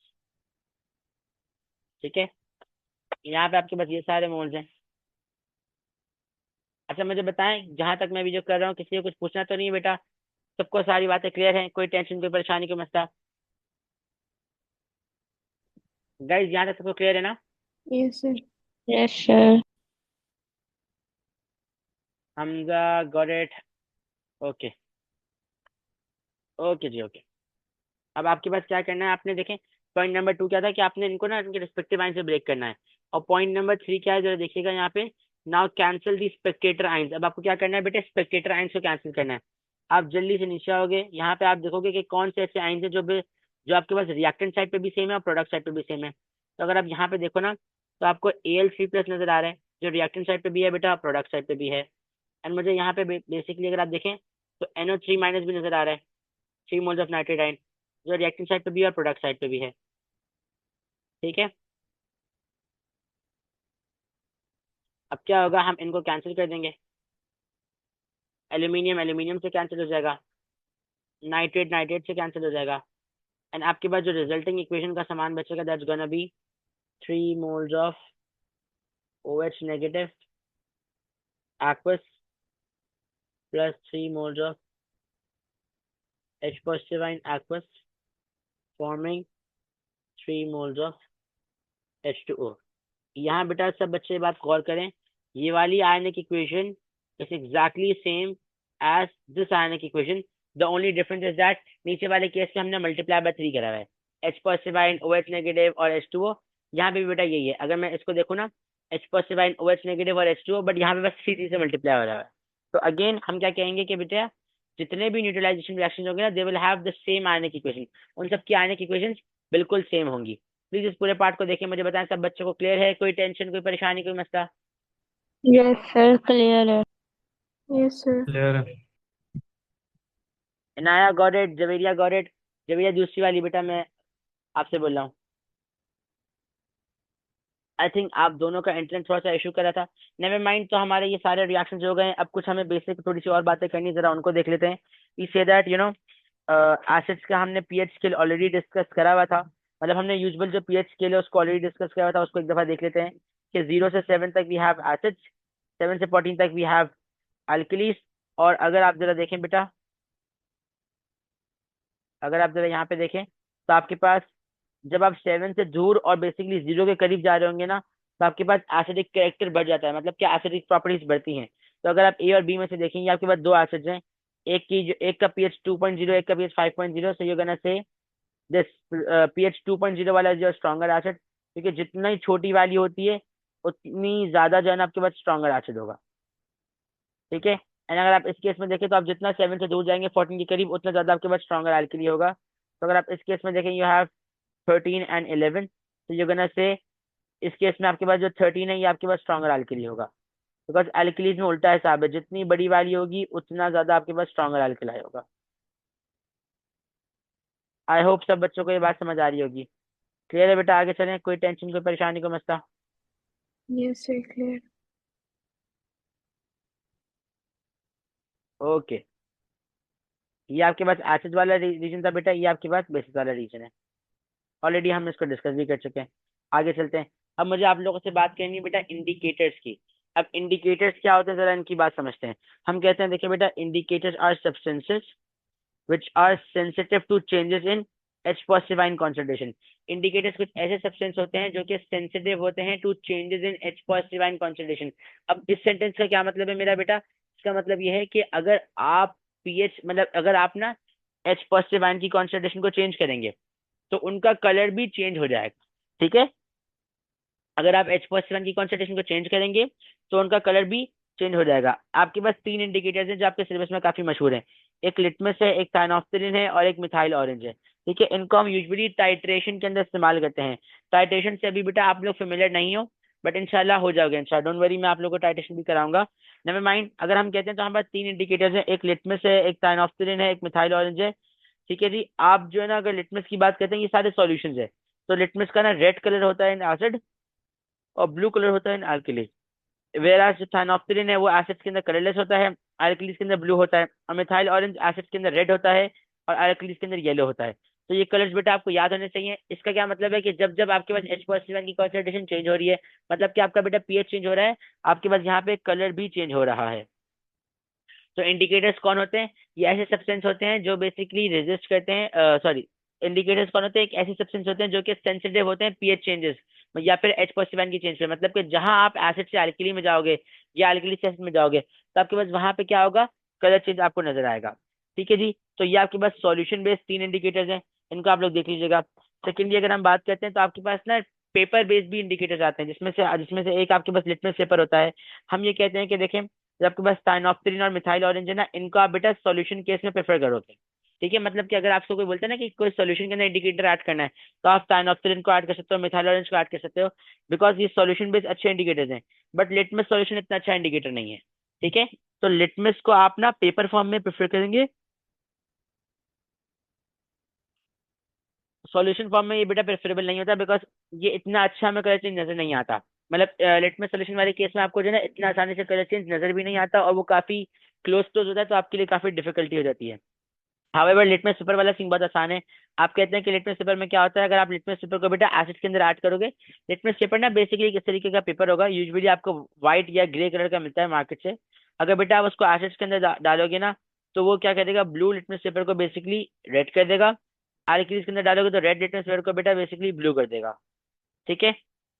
ठीक है, यहाँ पे आपके पास ये सारे मोल्स हैं। अच्छा मुझे बताएं, जहां तक मैं भी जो कर रहा हूँ, किसी को कुछ पूछना तो नहीं है बेटा? सबको सारी बातें क्लियर हैं, कोई टेंशन कोई परेशानी कोई मसला? गाइज यहाँ तक सबको क्लियर है ना? Yes, sir. Yes, sir. Hamza got it. Okay okay जी ओके। अब आपके पास क्या करना है, आपने देखें पॉइंट नंबर 2 क्या था कि आपने इनको ना इनके रिस्पेक्टिव आइन से ब्रेक करना है। और पॉइंट नंबर 3 क्या है, जरा देखिएगा यहाँ पे, नाउ कैंसिल दी स्पेक्टेटर आइंस। अब आपको क्या करना है बेटे, स्पेक्टेटर आइंस को कैंसिल करना है। आप जल्दी से नीचे आओगे, यहाँ पे आप देखोगे कि कौन से ऐसे आइंस है जो आपके पास रिएक्टेंट साइड पे भी सेम है और प्रोडक्ट साइड पे भी सेम है। तो अगर आप यहाँ पे देखो ना तो आपको Al3+ नजर आ रहा है, जो रिएक्टेंट साइड पे भी है बेटा, प्रोडक्ट साइड पे भी है। एंड मुझे यहाँ पे बेसिकली अगर आप देखें तो NO3- भी नजर आ रहा है, 3 मोल्स ऑफ नाइट्रेट आयन, जो रिएक्टिव साइड पे भी है और प्रोडक्ट साइड पे भी है। ठीक है, अब क्या होगा, हम इनको कैंसिल कर देंगे। एल्यूमिनियम एल्यूमिनियम से कैंसिल हो जाएगा, नाइट्रेट नाइट्रेट से कैंसिल हो जाएगा। एंड आपके पास जो रिजल्टिंग इक्वेशन का सामान बचेगा, that's gonna be 3 moles of OH negative aqueous plus 3 moles of H positive ion aqueous forming 3 moles of H2O। यहाँ बेटा सब बच्चे बात गौर करें, ये वाली ionic equation is exactly same as this ionic equation. The only difference is that नीचे वाले केस में हमने मल्टीप्लाई बाय 3 करा हुआ है, H positive ion OH negative और H2O। यहाँ पे भी बेटा यही है, अगर मैं इसको देखूँ ना, H positive ion OH negative और H2O, बट यहाँ पे बस 3 से मल्टीप्लाई हो रहा है। तो अगेन हम क्या कहेंगे कि बेटा जितने भी न्यूट्रलाइजेशन रिएक्शन होंगे ना, they will have the same ionic equation, उन सब की आयनिक इक्वेशन बिल्कुल सेम होंगी। प्लीज इस पूरे पार्ट को देखिए, मुझे बताएं सब बच्चों को क्लियर है, कोई टेंशन कोई परेशानी कोई मसला? Yes, sir. Clear. Yes, sir. Clear. Inaya got it, Javeria got it. Javeria दूसरी वाली बेटा मैं आपसे बोल रहा हूँ, आई थिंक आप दोनों का एंट्रेंस थोड़ा सा इशू करा था। नेवर माइंड, तो हमारे ये सारे रिएक्शन हो गए हैं। अब कुछ हमें बेसिक थोड़ी सी और बातें करनी, जरा उनको देख लेते हैं। वी से दैट एसिड्स का हमने पीएच स्केल ऑलरेडी डिस्कस करा हुआ था, मतलब हमने यूजुअल जो पीएच स्केल है उसको ऑलरेडी डिस्कस करा हुआ था, उसको एक दफा देख लेते हैं कि 0 से 7 तक वी हैव एसिड्स, 7 से 14 तक वी हैव अल्कलीज। और अगर आप जरा देखें बेटा, अगर आप जरा यहाँ पे देखें तो आपके पास जब आप 7 से दूर और बेसिकली 0 के करीब जा रहे होंगे ना, तो आपके पास एसिडिक कैरेक्टर बढ़ जाता है, मतलब क्या एसिडिक प्रॉपर्टीज बढ़ती हैं। तो अगर आप ए और बी में से देखेंगे, आपके पास 2 एसिड्स हैं, एक का पीएच 2.0, एक का pH 5.0। So you gonna say this pH 2.0 वाला जो स्ट्रॉन्गर एसिड, क्योंकि जितना ही छोटी वैल्यू होती है उतनी ज्यादा जो है ना आपके पास स्ट्रॉन्गर एसिड होगा। ठीक है, एंड अगर आप इस केस में देखें तो आप जितना 7 से दूर जाएंगे 14 के करीब, उतना ज्यादा आपके पास स्ट्रॉन्गर एल्कली होगा। तो अगर आप इस केस में देखें, यू हैव 13 एंड 11, तो यू गोना से इस केस में आपके पास जो 13 है ये आपके पास स्ट्रॉन्गर एल्कली होगा, बिकॉज एल्कलीज में उल्टा हिसाब है, जितनी बड़ी वैल्यू होगी उतना ज्यादा आपके पास स्ट्रॉन्गर एल्कलाई होगा। आई होप सब बच्चों को ये बात समझ आ रही होगी। क्लियर है बेटा? आगे चलें, कोई टेंशन कोई परेशानी कोई मसला? Yes, sir. Clear. ओके, ये आपके पास एसिड वाला रीजन था बेटा, ये आपके पास बेसिस वाला रीजन है, ऑलरेडी हम इसको डिस्कस भी कर चुके हैं। आगे चलते हैं। अब मुझे आप लोगों से बात करनी है बेटा इंडिकेटर्स की। अब इंडिकेटर्स क्या होते हैं, जरा इनकी बात समझते हैं। हम कहते हैं देखिए बेटा, indicators are substances which are sensitive to changes in H positive ion concentration। Indicators कुछ ऐसे सब्सटेंस होते हैं जो कि सेंसिटिव होते हैं to changes in H positive ion concentration। अब इस सेंटेंस का क्या मतलब है मेरा बेटा? इसका मतलब यह है कि अगर आप पीएच, मतलब अगर आप ना H positive ion की कॉन्सेंट्रेशन को चेंज करेंगे तो उनका कलर भी चेंज हो जाएगा। ठीक है, अगर आप H+7 की कॉन्सेंट्रेशन को चेंज करेंगे तो उनका कलर भी चेंज हो जाएगा। आपके पास 3 इंडिकेटर्स हैं जो आपके सिलेबस में काफी मशहूर हैं। एक लिटमस है, एक साइनोप्सिलिन है और एक मिथाइल ऑरेंज है। ठीक है, इनको हम यूजुअली टाइट्रेशन के अंदर इस्तेमाल करते हैं। टाइट्रेशन से अभी बेटा आप लोग फेमिलियर नहीं हो, बट इंशाल्लाह हो जाओगे इंशाल्लाह, डोंट वरी, मैं आप लोगों को टाइट्रेशन भी कराऊंगा। नेवर माइंड, अगर हम कहते हैं तो हमारे पास 3 इंडिकेटर्स हैं, एक लिटमस है, एक साइनोप्सिलिन है, एक मिथाइल ऑरेंज है। ठीक है जी, आप जो है ना अगर लिटमस की बात करते हैं, ये सारे सॉल्यूशंस है। तो लिटमस का ना रेड कलर होता है इन एसिड और ब्लू कलर होता है इन अल्कली। वेराज जो थाइनोप्सिलिन है वो एसिड्स के अंदर कलरलेस होता है, अल्कलीज के अंदर ब्लू होता है, और मिथाइल ऑरेंज एसिड्स के अंदर रेड होता है और अल्कलीज के अंदर येलो होता है। तो ये कलर्स बेटा आपको याद होने चाहिए। इसका क्या मतलब है कि जब जब आपके पास H+7 की कॉन्सेंट्रेशन चेंज हो रही है, मतलब कि आपका बेटा पीएच चेंज हो रहा है, आपके पास यहाँ पे कलर भी चेंज हो रहा है। तो इंडिकेटर्स कौन होते हैं? ये ऐसे सब्सटेंस होते हैं जो बेसिकली रेजिस्ट करते हैं, सॉरी, इंडिकेटर्स कौन होते हैं? एक ऐसे सब्सटेंस होते हैं जो कि सेंसिटिव होते हैं पीएच चेंजेस या फिर H+7 की चेंज पे। मतलब कि जहां आप एसिड से अल्कली में जाओगे या अल्कली से एसिड में जाओगे तो आपके पास वहां पे क्या होगा? कलर चेंज आपको नजर आएगा। ठीक है जी, तो ये आपके पास सॉल्यूशन बेस्ड 3 इंडिकेटर्स हैं, इनको आप लोग देख लीजिएगा। सेकेंडली अगर हम बात करते हैं तो आपके पास ना पेपर बेस्ड भी इंडिकेटर्स आते हैं, जिसमें से एक आपके पास लिटमस पेपर होता है। हम ये कहते हैं कि देखें, जब आपके पास साइनोप्सिलिन और मिथाइल ऑरेंज है ना, इनको आप बेटा सॉल्यूशन केस में प्रेफर करोगे। ठीक है, मतलब कि अगर आपसे कोई बोलता है ना कि कोई सॉल्यूशन के अंदर इंडिकेटर ऐड करना है, तो आप साइनोप्सिलिन को ऐड कर सकते हो, मिथाइल ऑरेंज को ऐड कर सकते हो, बिकॉज ये सॉल्यूशन बेस्ड अच्छे इंडिकेटर्स हैं। बट लिटमस सॉल्यूशन इतना अच्छा इंडिकेटर नहीं है। ठीक है, तो लिटमस को आप ना पेपर फॉर्म में प्रेफर करेंगे, सॉल्यूशन फॉर्म में ये बेटा प्रेफरेबल नहीं होता, बिकॉज ये इतना अच्छा हमें कलर चेंज नजर नहीं आता। मतलब लिटमस सॉल्यूशन वाले केस में आपको जो है ना इतना आसानी से कलर चेंज नजर भी नहीं आता, और वो काफी क्लोज क्लोज होता है, तो आपके लिए काफी डिफिकल्टी हो जाती है। हावेवर लिटमस पेपर वाला सीन बहुत आसान है। आप कहते हैं कि लिटमस पेपर में क्या होता है, अगर आप लिटमस पेपर को बेटा एसिड के अंदर ऐड करोगे, लिटमस पेपर ना बेसिकली किस तरीके का पेपर होगा, यूजुअली आपको व्हाइट या ग्रे कलर का मिलता है मार्केट से। अगर बेटा आप उसको एसिड के अंदर डालोगे ना, तो वो क्या करेगा, ब्लू लिटमस पेपर को बेसिकली रेड कर देगा। अल्कलीज के अंदर डालोगे तो रेड लिटमस पेपर को बेटा बेसिकली ब्लू कर देगा। ठीक है,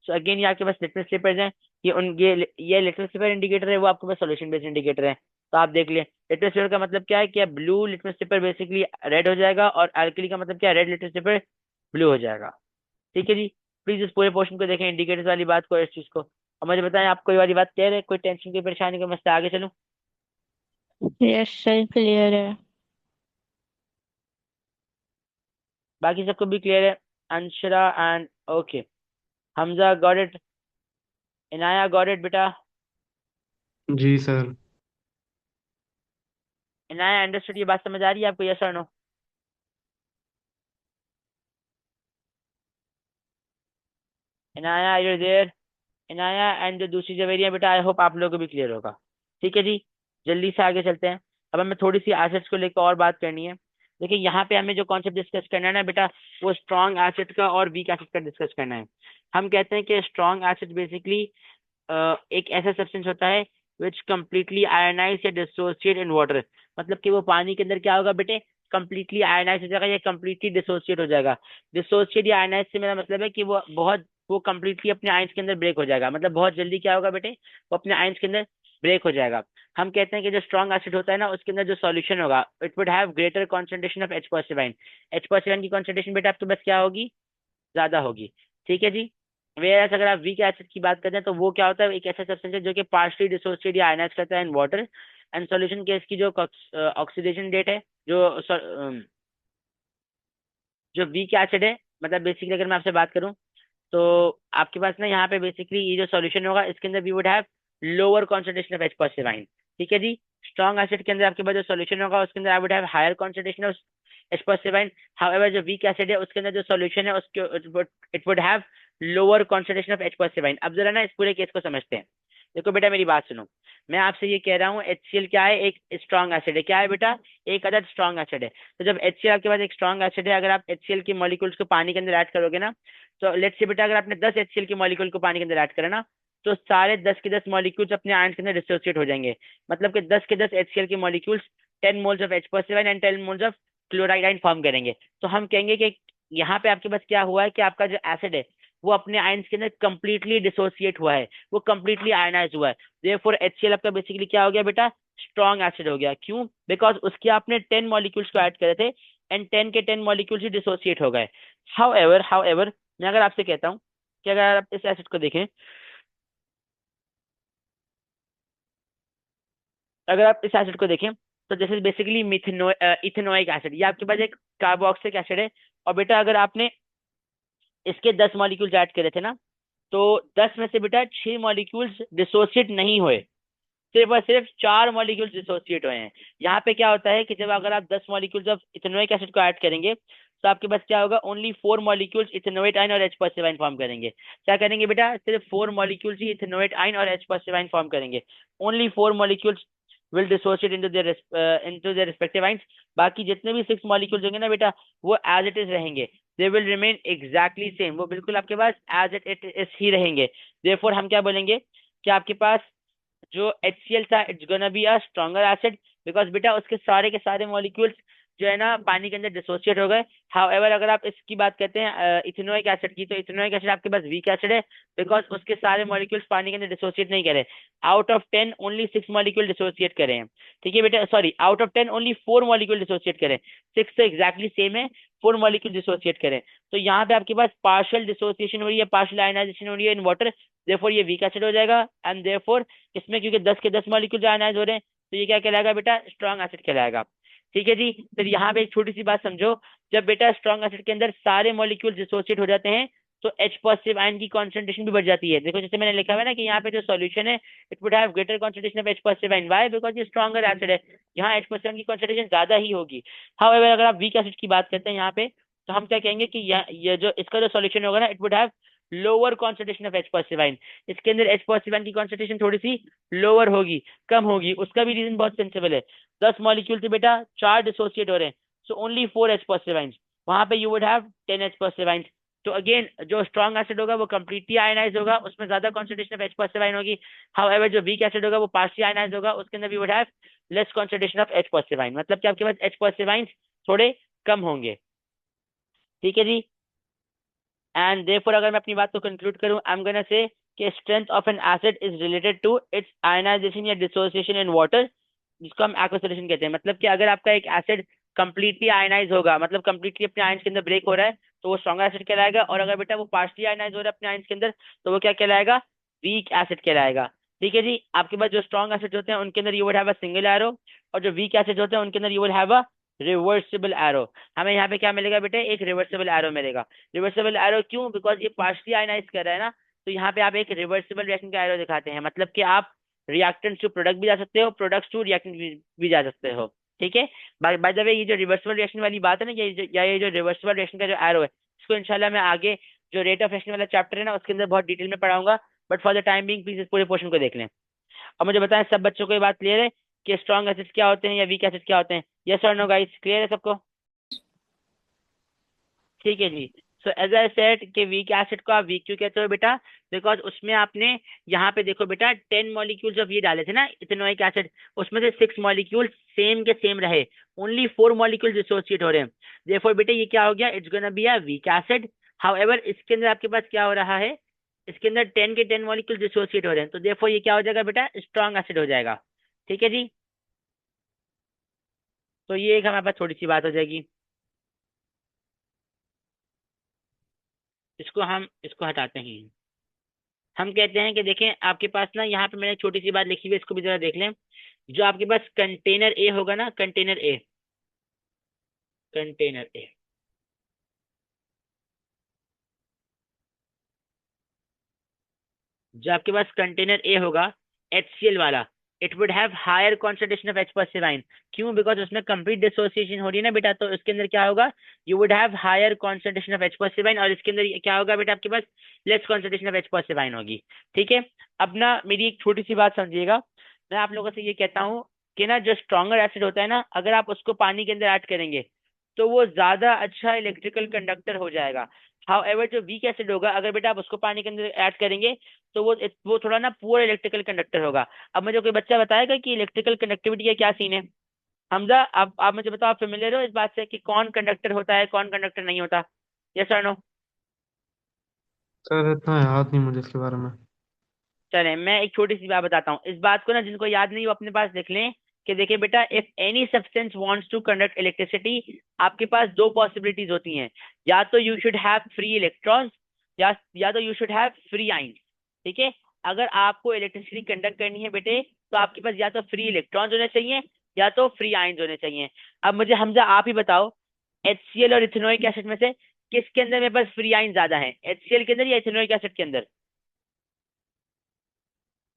सो अगेन ये आपके पास लिटमस पेपर्स हैं। ये लिटमस पेपर इंडिकेटर है, वो आपके पास सॉल्यूशन बेस्ड इंडिकेटर है। तो आप देख लिए लिटमस पेपर का मतलब क्या है कि blue litmus paper basically red हो जाएगा, और अल्कली का मतलब क्या है, रेड लिटमस पेपर ब्लू हो जाएगा। ठीक है जी, प्लीज इस पूरे पोर्शन को देखें, इंडिकेटर्स वाली बात को, इस चीज को, और मुझे बताएं आप कोई वाली बात कह रहे हैं, कोई टेंशन की परेशानी को, मैं इससे आगे चलूं? यस सर क्लियर है। बाकी सबको भी क्लियर है? Anshara and okay, Hamza got it, Inaya got it बेटा, जी सर। इनाया अंडरस्टूड, ये बात समझ आ रही है आपको, यस और no? Inaya are you there? Inaya and जो दूसरी जो वेरिएंट बेटा, आई होप आप लोगों को भी क्लियर होगा। ठीक है जी, जल्दी से आगे चलते हैं। अब हमें थोड़ी सी एसिड्स को लेकर और बात करनी है। देखिए यहाँ पे हमें जो कॉन्सेप्ट डिस्कस करना है ना बेटा, वो स्ट्रॉन्ग एसिड का और वीक एसिड का डिस्कस करना है। हम कहते हैं कि स्ट्रॉन्ग एसिड बेसिकली एक ऐसा सब्सटेंस होता है विच कम्प्लीटली आयनाइज या डिसोसिएट इन वाटर। मतलब कि वो पानी के अंदर क्या होगा बेटे, कम्प्लीटली आयनाइज हो जाएगा या कम्प्लीटली डिसोसिएट हो जाएगा। डिसोसिएट या आयनाइज से मेरा मतलब है कि वो कम्प्लीटली अपने आयंस के अंदर ब्रेक हो जाएगा, मतलब बहुत जल्दी क्या होगा बेटे, वो अपने आयंस के अंदर ब्रेक हो जाएगा। हम कहते हैं कि जो स्ट्रॉन्ग एसिड होता है ना, उसके अंदर जो सॉल्यूशन होगा, it would have greater concentration of H+7। H+7 की कॉन्सेंट्रेशन बेटा आपके पास क्या होगी, ज्यादा होगी। ठीक है जी, वेयर अगर आप वीक एसिड की बात करते हैं तो वो क्या होता है, एक ऐसा सब्सटेंस है जो कि पार्शली डिसोसिएट या आयनाइज करता है इन वाटर, एंड सॉल्यूशन के इसकी जो ऑक्सीडेशन रेट है, जो जो वीक एसिड है, मतलब बेसिकली अगर मैं आपसे बात करूं, तो आपके पास ना यहाँ पे बेसिकली ये जो सॉल्यूशन होगा, इसके अंदर we would have lower concentration of H+7। ठीक है जी, स्ट्रॉन्ग एसिड के अंदर आपके पास जो सॉल्यूशन होगा, उसके अंदर I would have higher concentration of H+7। However जो वीक एसिड है, उसके अंदर जो सॉल्यूशन है, उसके it would have lower concentration of H+7। अब जरा ना इस पूरे केस को समझते हैं। देखो बेटा मेरी बात सुनो, मैं आपसे ये कह रहा हूँ HCl क्या है, एक स्ट्रॉन्ग एसिड है। क्या है बेटा, एक अदद स्ट्रॉन्ग एसिड है। तो जब HCl आपके पास एक स्ट्रॉन्ग एसिड है, अगर आप HCl की मॉलिक्यूल्स को पानी के अंदर ऐड करोगे ना, तो लेट्स से बेटा अगर आपने 10 HCl की मॉलिक्यूल को पानी के अंदर ऐड करा ना, तो सारे 10 के 10 मॉलिक्यूल्स अपने आयंस के अंदर डिसोसिएट हो जाएंगे। मतलब कि 10 के 10 HCl की molecules 10 moles of H+7 and 10 moles of chloride ion form करेंगे। तो हम कहेंगे कि यहाँ पे आपके पास क्या हुआ है कि आपका जो एसिड है, वो अपने आयंस के अंदर कंप्लीटली डिसोसिएट हुआ है, वो कंप्लीटली आयनाइज हुआ है। देयरफॉर HCl आपका बेसिकली क्या हो गया बेटा, स्ट्रॉन्ग एसिड हो गया। क्यों? बिकॉज उसके आपने 10 मॉलिक्यूल्स को ऐड करे थे, एंड 10 के 10 मॉलिक्यूल्स ही डिसोसिएट हो गए। हाउ एवर मैं अगर आपसे कहता हूँ कि अगर आप इस एसिड को देखें, अगर आप इस एसिड को देखें तो जैसे बेसिकली इथेनोइक एसिड, ये आपके पास एक कार्बोक्सिलिक एसिड है। और बेटा अगर आपने इसके 10 मॉलिक्यूल्स ऐड करे थे ना, तो 10 में से बेटा 6 मॉलिक्यूल्स डिसोसिएट नहीं हुए, सिर्फ और सिर्फ 4 मॉलिक्यूल्स डिसोसिएट हुए हैं। यहाँ पे क्या होता है कि जब अगर आप 10 मॉलिक्यूल्स ऑफ इथेनोइक एसिड को ऐड करेंगे तो आपके पास क्या होगा, ओनली 4 मॉलिक्यूल्स इथेनोएट आयन और H पॉजिटिव आयन फॉर्म करेंगे। क्या करेंगे बेटा, सिर्फ 4 मॉलिक्यूल्स ही इथेनोएट आयन और H पॉजिटिव आयन फॉर्म करेंगे। Only 4 molecules will dissociate into their respective ions. बाकी जितने भी 6 मॉलिक्यूल्स होंगे ना बेटा, वो एज इट इज रहेंगे, they will remain exactly same, वो बिल्कुल आपके पास एज इट इज ही रहेंगे। देयरफॉर हम क्या बोलेंगे कि आपके पास जो HCl था, it's gonna be a stronger acid, because बेटा उसके सारे के सारे मॉलिक्यूल्स जो है ना पानी के अंदर डिसोसिएट हो गए। हाउएवर अगर आप इसकी बात करते हैं इथेनोइक एसिड की, तो इथेनोइक एसिड आपके पास वीक एसिड है, बिकॉज उसके सारे मॉलिक्यूल्स पानी के अंदर डिसोसिएट नहीं करे। Out of 10 only 6 molecule dissociate करे हैं। ठीक है बेटा, sorry, out of 10 only 4 molecule dissociate करें, 6 तो एग्जैक्टली सेम है, 4 मॉलिक्यूल डिसोसिएट करें। तो यहाँ पे आपके पास पार्शियल डिसोसिएशन हो रही है, पार्शियल आयनाइजेशन हो रही है इन वाटर, देयरफॉर ये वीक एसिड हो जाएगा। एंड देयरफॉर इसमें क्योंकि 10 के 10 मॉलिक्यूल आयनाइज हो रहे हैं, तो ये क्या कहलाएगा बेटा, स्ट्रॉन्ग एसिड कहलाएगा। ठीक है जी। फिर यहाँ पे एक छोटी सी बात समझो, जब बेटा स्ट्रॉन्ग एसिड के अंदर सारे मॉलिक्यूल डिसोसिएट हो जाते हैं तो H पॉजिटिव आयन की कॉन्सेंट्रेशन भी बढ़ जाती है। देखो जैसे मैंने लिखा हुआ है ना कि यहाँ पे जो सॉल्यूशन है, it would have greater concentration of H positive ion, why, because ये स्ट्रॉन्गर एसिड है, यहाँ H पॉजिटिव की कॉन्सेंट्रेशन ज्यादा ही होगी। हाउएवर अगर आप वीक एसिड की बात करते हैं यहाँ पे, तो हम क्या कहेंगे कि ये जो इसका जो सॉल्यूशन होगा ना, it would have lower concentration of H positive ion, इसके अंदर H पॉजिटिव आयन की कॉन्सेंट्रेशन थोड़ी सी लोअर होगी, कम होगी। उसका भी रीजन बहुत सेंसिबल है, 10 मॉलिक्यूल से बेटा 4 डिसोसिएट हो रहे हैं, so only 4 H positive ions, वहां पे you would have 10 H positive ions. तो अगेन जो स्ट्रॉन्ग एसिड होगा वो कंप्लीटली आयनाइज होगा, उसमें ज्यादा concentration of H positive ion होगी। हाउएवर जो वीक एसिड होगा वो पार्शियली आयनाइज होगा, उसके अंदर we would have less concentration of H positive ion, मतलब कि आपके पास H पॉजिटिव आयंस थोड़े कम होंगे। ठीक है जी। एंड देयरफॉर अगर मैं अपनी बात को कंक्लूड करूं, आई एम गोना से कि strength of an acid is related to its ionization या डिसोसिएशन इन वाटर, जिसको हम एक्वस सॉल्यूशन कहते हैं। मतलब कि अगर आपका एक एसिड कंप्लीटली आयनाइज होगा, मतलब कंप्लीटली अपने आयंस के अंदर ब्रेक हो रहा है, तो वो स्ट्रॉन्गर एसिड कहलाएगा। और अगर बेटा वो पार्शियली आयनाइज हो रहा है अपने आयंस के अंदर, तो वो क्या कहलाएगा, वीक एसिड कहलाएगा। ठीक है जी। आपके पास जो स्ट्रॉन्ग एसिड होते हैं उनके अंदर you would have a single arrow, और जो वीक एसिड होते हैं उनके अंदर you would have a reversible arrow. हमें यहाँ पे क्या मिलेगा बेटे, एक रिवर्सिबल एरो मिलेगा। रिवर्सिबल एरो क्यों, बिकॉज ये पार्शियली आयनाइज कर रहा है ना, तो यहाँ पे आप एक रिवर्सिबल रिएक्शन का एरो दिखाते हैं, मतलब कि आप रिएक्टेंट टू प्रोडक्ट भी जा सकते हो, प्रोडक्ट्स टू रिएक्टेंट भी जा सकते हो। ठीक है। बाय द वे, ये जो रिवर्सिबल रिएक्शन वाली बात है ना, ये जो रिवर्सिबल रिएक्शन का जो एरो है, इसको इंशाल्लाह मैं आगे जो रेट ऑफ रिएक्शन वाला चैप्टर है ना, उसके अंदर बहुत डिटेल में पढ़ाऊंगा। But for the time being please इस पूरे पोर्शन को देख लें। अब मुझे बताएं सब बच्चों को ये बात क्लियर है कि स्ट्रॉन्ग एसिड्स क्या होते हैं या वीक एसिड क्या होते हैं? यस और नो गाइस, क्लियर है सबको? ठीक है जी। सो एज आई सेड कि वीक एसिड को आप वीक क्यों कहते हो बेटा, बिकॉज उसमें आपने यहाँ पे देखो बेटा 10 मॉलिक्यूल्स ऑफ ये डाले थे ना इथेनोइक एसिड, उसमें से 6 मॉलिक्यूल सेम के सेम रहे, ओनली 4 मॉलिक्यूल डिसोसिएट हो रहे हैं। देयरफॉर बेटा ये क्या हो गया, it's gonna be a weak acid. However इसके अंदर आपके पास क्या हो रहा है, इसके अंदर 10 के 10 मॉलिक्यूल डिसोसिएट हो रहे हैं, तो देयरफॉर ये क्या हो जाएगा बेटा, स्ट्रॉन्ग एसिड हो जाएगा। ठीक है जी। तो ये एक हमारे पास थोड़ी सी बात हो जाएगी। इसको हटाते हैं। हम कहते हैं कि देखें आपके पास ना, यहाँ पे मैंने एक छोटी सी बात लिखी हुई है, इसको भी जरा देख लें। जो आपके पास कंटेनर ए होगा ना, कंटेनर ए, कंटेनर ए, जो आपके पास कंटेनर ए होगा HCl वाला, it would have higher concentration of H positive ion. क्यों, बिकॉज उसमें कंप्लीट डिसोसिएशन हो रही है ना बेटा, तो उसके अंदर क्या होगा, you would have higher concentration of H positive ion, और इसके अंदर क्या होगा बेटा, आपके पास less concentration of H positive ion होगी। ठीक है। अब ना मेरी एक छोटी सी बात समझिएगा, मैं आप लोगों से ये कहता हूँ कि ना जो स्ट्रॉन्गर एसिड होता है ना, अगर आप उसको पानी के अंदर ऐड करेंगे तो वो ज्यादा अच्छा इलेक्ट्रिकल कंडक्टर हो जाएगा। हाउएवर जो वीक एसिड होगा, अगर बेटा आप उसको पानी के अंदर ऐड करेंगे तो वो थोड़ा ना पुअर इलेक्ट्रिकल कंडक्टर होगा। अब मुझे कोई बच्चा बताएगा कि इलेक्ट्रिकल कंडक्टिविटी का क्या सीन है? हमजा, आप मुझे बताओ, आप फेमिलियर हो इस बात से कि कौन कंडक्टर होता है, कौन कंडक्टर नहीं होता? यस और नो? सर इतना याद नहीं मुझे इसके बारे में। चले मैं एक छोटी सी बात बताता हूँ, इस बात को ना जिनको याद नहीं वो अपने पास लिख लें कि देखिए बेटा, if any substance wants to conduct electricity, आपके पास दो पॉसिबिलिटीज होती हैं, या तो you should have free electrons, या तो you should have free ions. ठीक है, अगर आपको इलेक्ट्रिसिटी कंडक्ट करनी है बेटे तो आपके पास या तो फ्री इलेक्ट्रॉन्स होने चाहिए या तो फ्री आइंस होने चाहिए। अब मुझे हमजा आप ही बताओ, HCl और इथेनोइक एसिड में से किसके अंदर मेरे पास फ्री आइंस ज्यादा है, HCl के अंदर या इथेनोइक एसिड के अंदर?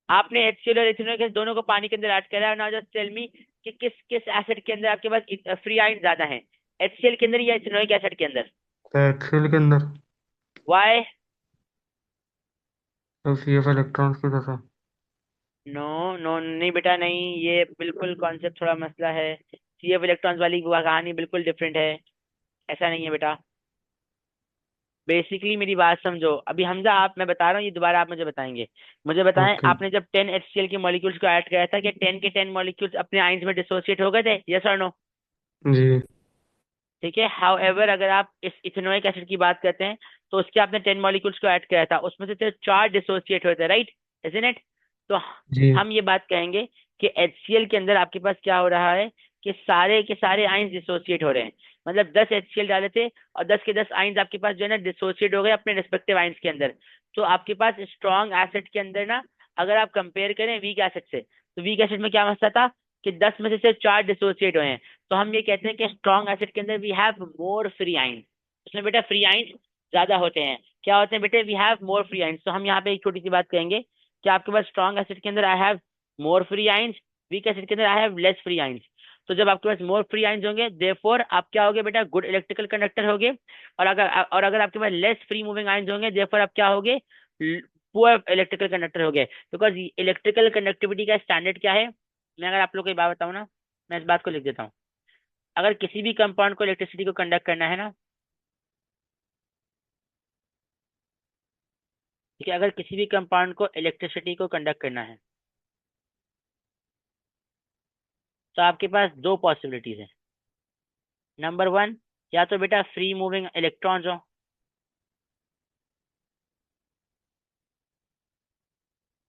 आपने HCl और इथेनोइक एसिड दोनों को पानी के अंदर ऐड करा है, नाउ जस्ट टेल मी कि किस किस एसिड के अंदर आपके पास फ्री आइंस ज्यादा है, HCl के अंदर या इथेनोइक एसिड के अंदर? एक्सेल के अंदर वाई? तो CF इलेक्ट्रॉन्स की वजह नो नो नहीं बेटा नहीं, ये बिल्कुल कॉन्सेप्ट थोड़ा मसला है। CF इलेक्ट्रॉन्स वाली कहानी बिल्कुल डिफरेंट है, ऐसा नहीं है बेटा। बेसिकली मेरी बात समझो अभी हमजा, आप मैं बता रहा हूँ, ये दोबारा आप मुझे बताएंगे। मुझे बताएं, ओके आपने जब 10 HCl के मॉलिक्यूल्स को ऐड किया था कि 10 के 10 मॉलिक्यूल्स अपने आइंस में डिसोसिएट हो गए थे, यस और नो? जी ठीक है, हाउ एवर अगर आप इस इथेनोइक एसिड की बात करते हैं तो उसके आपने 10 मॉलिक्यूल्स को ऐड किया था, उसमें से सिर्फ 4 डिसोसिएट हुए थे, राइट? Isn't it? तो जी हम ये बात कहेंगे कि HCl के अंदर आपके पास क्या हो रहा है कि सारे के सारे आइंस डिसोसिएट हो रहे हैं। मतलब 10 HCl डाले थे और 10 के 10 आइंस आपके पास जो है ना डिसोसिएट हो गए अपने रिस्पेक्टिव आइंस के अंदर। तो आपके पास स्ट्रॉन्ग एसिड के अंदर ना, अगर आप कंपेयर करें वीक एसिड से, तो वीक एसिड में क्या मसला था कि 10 में से सिर्फ 4 डिसोसिएट हुए हैं। तो हम ये कहते हैं कि स्ट्रॉन्ग एसिड के अंदर we have more free ions, उसमें बेटा फ्री आइंस ज्यादा होते हैं। क्या होते हैं बेटे? We have more free ions. तो हम यहाँ पे एक छोटी सी बात कहेंगे कि आपके पास स्ट्रॉन्ग एसिड के अंदर I have more free ions, weak acid के अंदर आई हैव लेस फ्री आइंस। तो जब आपके पास मोर फ्री आइंस होंगे देयरफॉर आप क्या होगे बेटा? गुड इलेक्ट्रिकल कंडक्टर होगे। और अगर आपके पास लेस फ्री मूविंग आइंस होंगे देयरफॉर आप क्या होगे? पुअर इलेक्ट्रिकल कंडक्टर होगे। बिकॉज इलेक्ट्रिकल कंडक्टिविटी का स्टैंडर्ड क्या है? मैं अगर आप लोग को ये बात बताऊँ ना, मैं इस बात को लिख देता हूँ। अगर किसी भी कंपाउंड को इलेक्ट्रिसिटी को कंडक्ट करना है ना, ठीक है, अगर किसी भी कंपाउंड को इलेक्ट्रिसिटी को कंडक्ट करना है तो आपके पास दो पॉसिबिलिटीज है। नंबर वन, या तो बेटा फ्री मूविंग इलेक्ट्रॉन्स हो,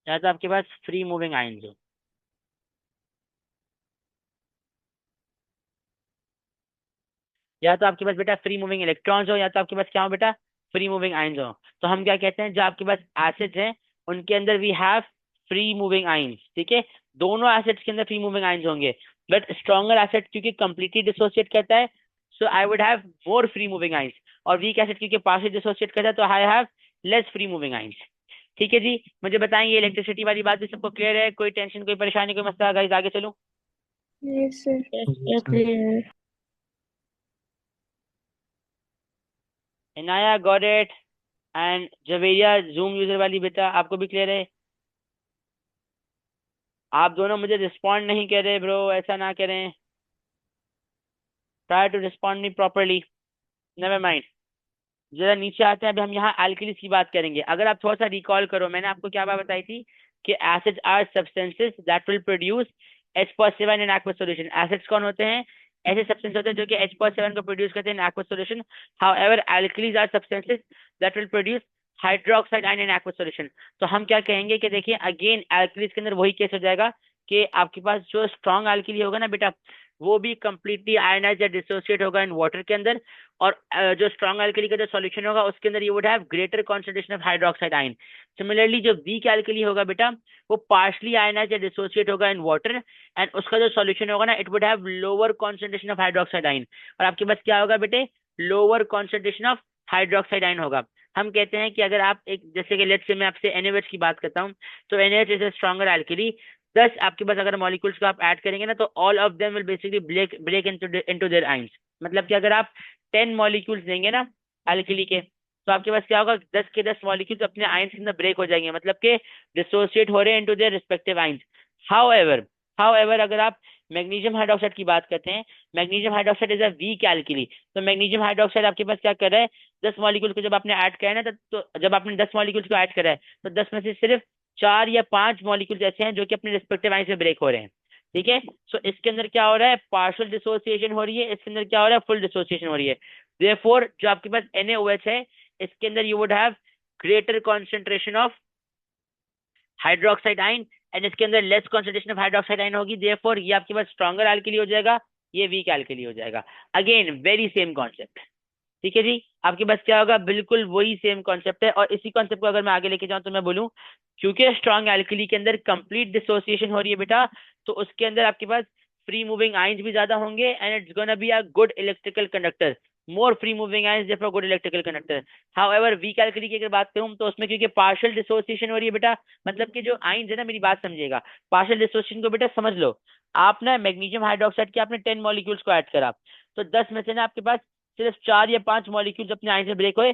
या तो आपके पास फ्री मूविंग आयंस हो। या तो आपके पास बेटा फ्री मूविंग इलेक्ट्रॉन्स हो या तो आपके पास क्या हो बेटा? फ्री मूविंग आयंस हो। तो हम क्या कहते हैं, जो आपके पास एसिड्स हैं उनके अंदर we have free moving ions. ठीक है, दोनों एसिड्स के अंदर फ्री मूविंग आयंस होंगे, बट स्ट्रॉन्गर एसिड क्योंकि कंप्लीटली डिसोसिएट करता है so I would have more free moving ions, और वीक एसिड क्योंकि पार्शियल डिसोसिएट करता है तो I have less free moving ions. ठीक है जी, मुझे बताएंगे इलेक्ट्रिसिटी वाली बात भी सबको क्लियर है? कोई टेंशन, कोई परेशानी, कोई मसला? गाइस आगे चलूं? Yes, sir. Yes, जी sir, sir clear. Inaya got it, and Javeria zoom user वाली बेटा आपको भी क्लियर है? आप दोनों मुझे रिस्पॉन्ड नहीं कर रहे ब्रो, ऐसा ना करें। Try to respond me properly. Never mind, जरा नीचे आते हैं। अभी हम यहाँ एल्कलीज की बात करेंगे। अगर आप थोड़ा सा रिकॉल करो, मैंने आपको क्या बात बताई थी कि acids are substances that will produce H+7 in aqueous solution. Acids कौन होते हैं? ऐसे सब्सटेंस होते हैं जो कि H+7 को प्रोड्यूस करते हैं in aqueous solution. However alkalis are substances that will produce hydroxide ion in aqueous solution. तो हम क्या कहेंगे कि देखिए अगेन एल्कलीज के अंदर वही केस हो जाएगा कि आपके पास जो स्ट्रॉन्ग एल्कली होगा ना बेटा, वो भी कंप्लीटली आयनाइज या डिसोसिएट होगा इन वाटर के अंदर। और जो स्ट्रॉन्ग एल्कली का जो सॉल्यूशन होगा उसके अंदर you would have greater concentration of hydroxide ion. Similarly जो वीक एल्कली होगा बेटा, वो पार्शली आयनाइज या डिसोसिएट होगा इन वाटर, एंड उसका जो सॉल्यूशन होगा ना it would have lower concentration of hydroxide ion. और आपके पास क्या होगा बेटे? Lower concentration of hydroxide ion होगा। हम कहते हैं कि अगर आप एक, जैसे कि लेट्स से मैं आपसे NaOH की बात करता हूँ, तो NaOH is a stronger alkali. 10 आपके पास अगर मॉलिक्यूल्स को आप ऐड करेंगे ना तो all of them will basically break into their ions. मतलब कि अगर आप 10 मॉलिक्यूल्स देंगे ना एल्कली के, तो आपके पास क्या होगा? 10 के 10 मॉलिक्यूल्स अपने आयंस के अंदर ब्रेक हो जाएंगे, मतलब कि डिसोसिएट हो रहे हैं into their respective ions. However however अगर आप मैग्नीशियम हाइड्रोक्साइड की बात करते हैं, magnesium hydroxide is a weak alkali. तो मैग्नीशियम हाइड्रोक्साइड आपके पास क्या कर रहा है? 10 मॉलिक्यूल को जब आपने ऐड किया है ना, तो जब आपने 10 मॉलिक्यूल्स को ऐड करा है तो 10 में से सिर्फ 4 या 5 मॉलिक्यूल्स ऐसे हैं जो कि अपने रिस्पेक्टिव आयंस में ब्रेक हो रहे हैं। ठीक है, सो इसके अंदर क्या हो रहा है? पार्शियल डिसोसिएशन हो रही है, इसके अंदर क्या हो रहा है? फुल डिसोसिएशन हो रही है। देयरफॉर जो आपके पास NaOH है इसके अंदर you would have greater concentration of hydroxide ion, and इसके अंदर less concentration of hydroxide ion होगी। देयरफॉर ये आपके पास स्ट्रॉन्गर एल्कली हो जाएगा, ये वीक एल्कली हो जाएगा। Again very same concept. ठीक है जी। आपके पास क्या होगा, बिल्कुल वही सेम कॉन्सेप्ट है। और इसी कॉन्सेप्ट को अगर मैं आगे लेके जाऊं तो मैं बोलूं, क्योंकि स्ट्रॉन्ग एल्कली के अंदर कंप्लीट डिसोसिएशन हो रही है बेटा, तो उसके अंदर आपके पास फ्री मूविंग आयंस भी ज्यादा होंगे, and it's gonna be a good electrical conductor, more free moving ions therefore good electrical conductor. However weak alkali की अगर बात करूं तो उसमें क्योंकि पार्शियल डिसोसिएशन हो रही है बेटा, मतलब कि जो आयंस है ना, मेरी बात समझिएगा, पार्शियल डिसोसिएशन को बेटा समझ लो। आप ना मैग्नीशियम हाइड्रोक्साइड के आपने 10 मॉलिक्यूल्स को ऐड करा, तो 10 में से ना आपके पास सिर्फ 4 या 5 मॉलिक्यूल्स अपने आयन से ब्रेक हुए,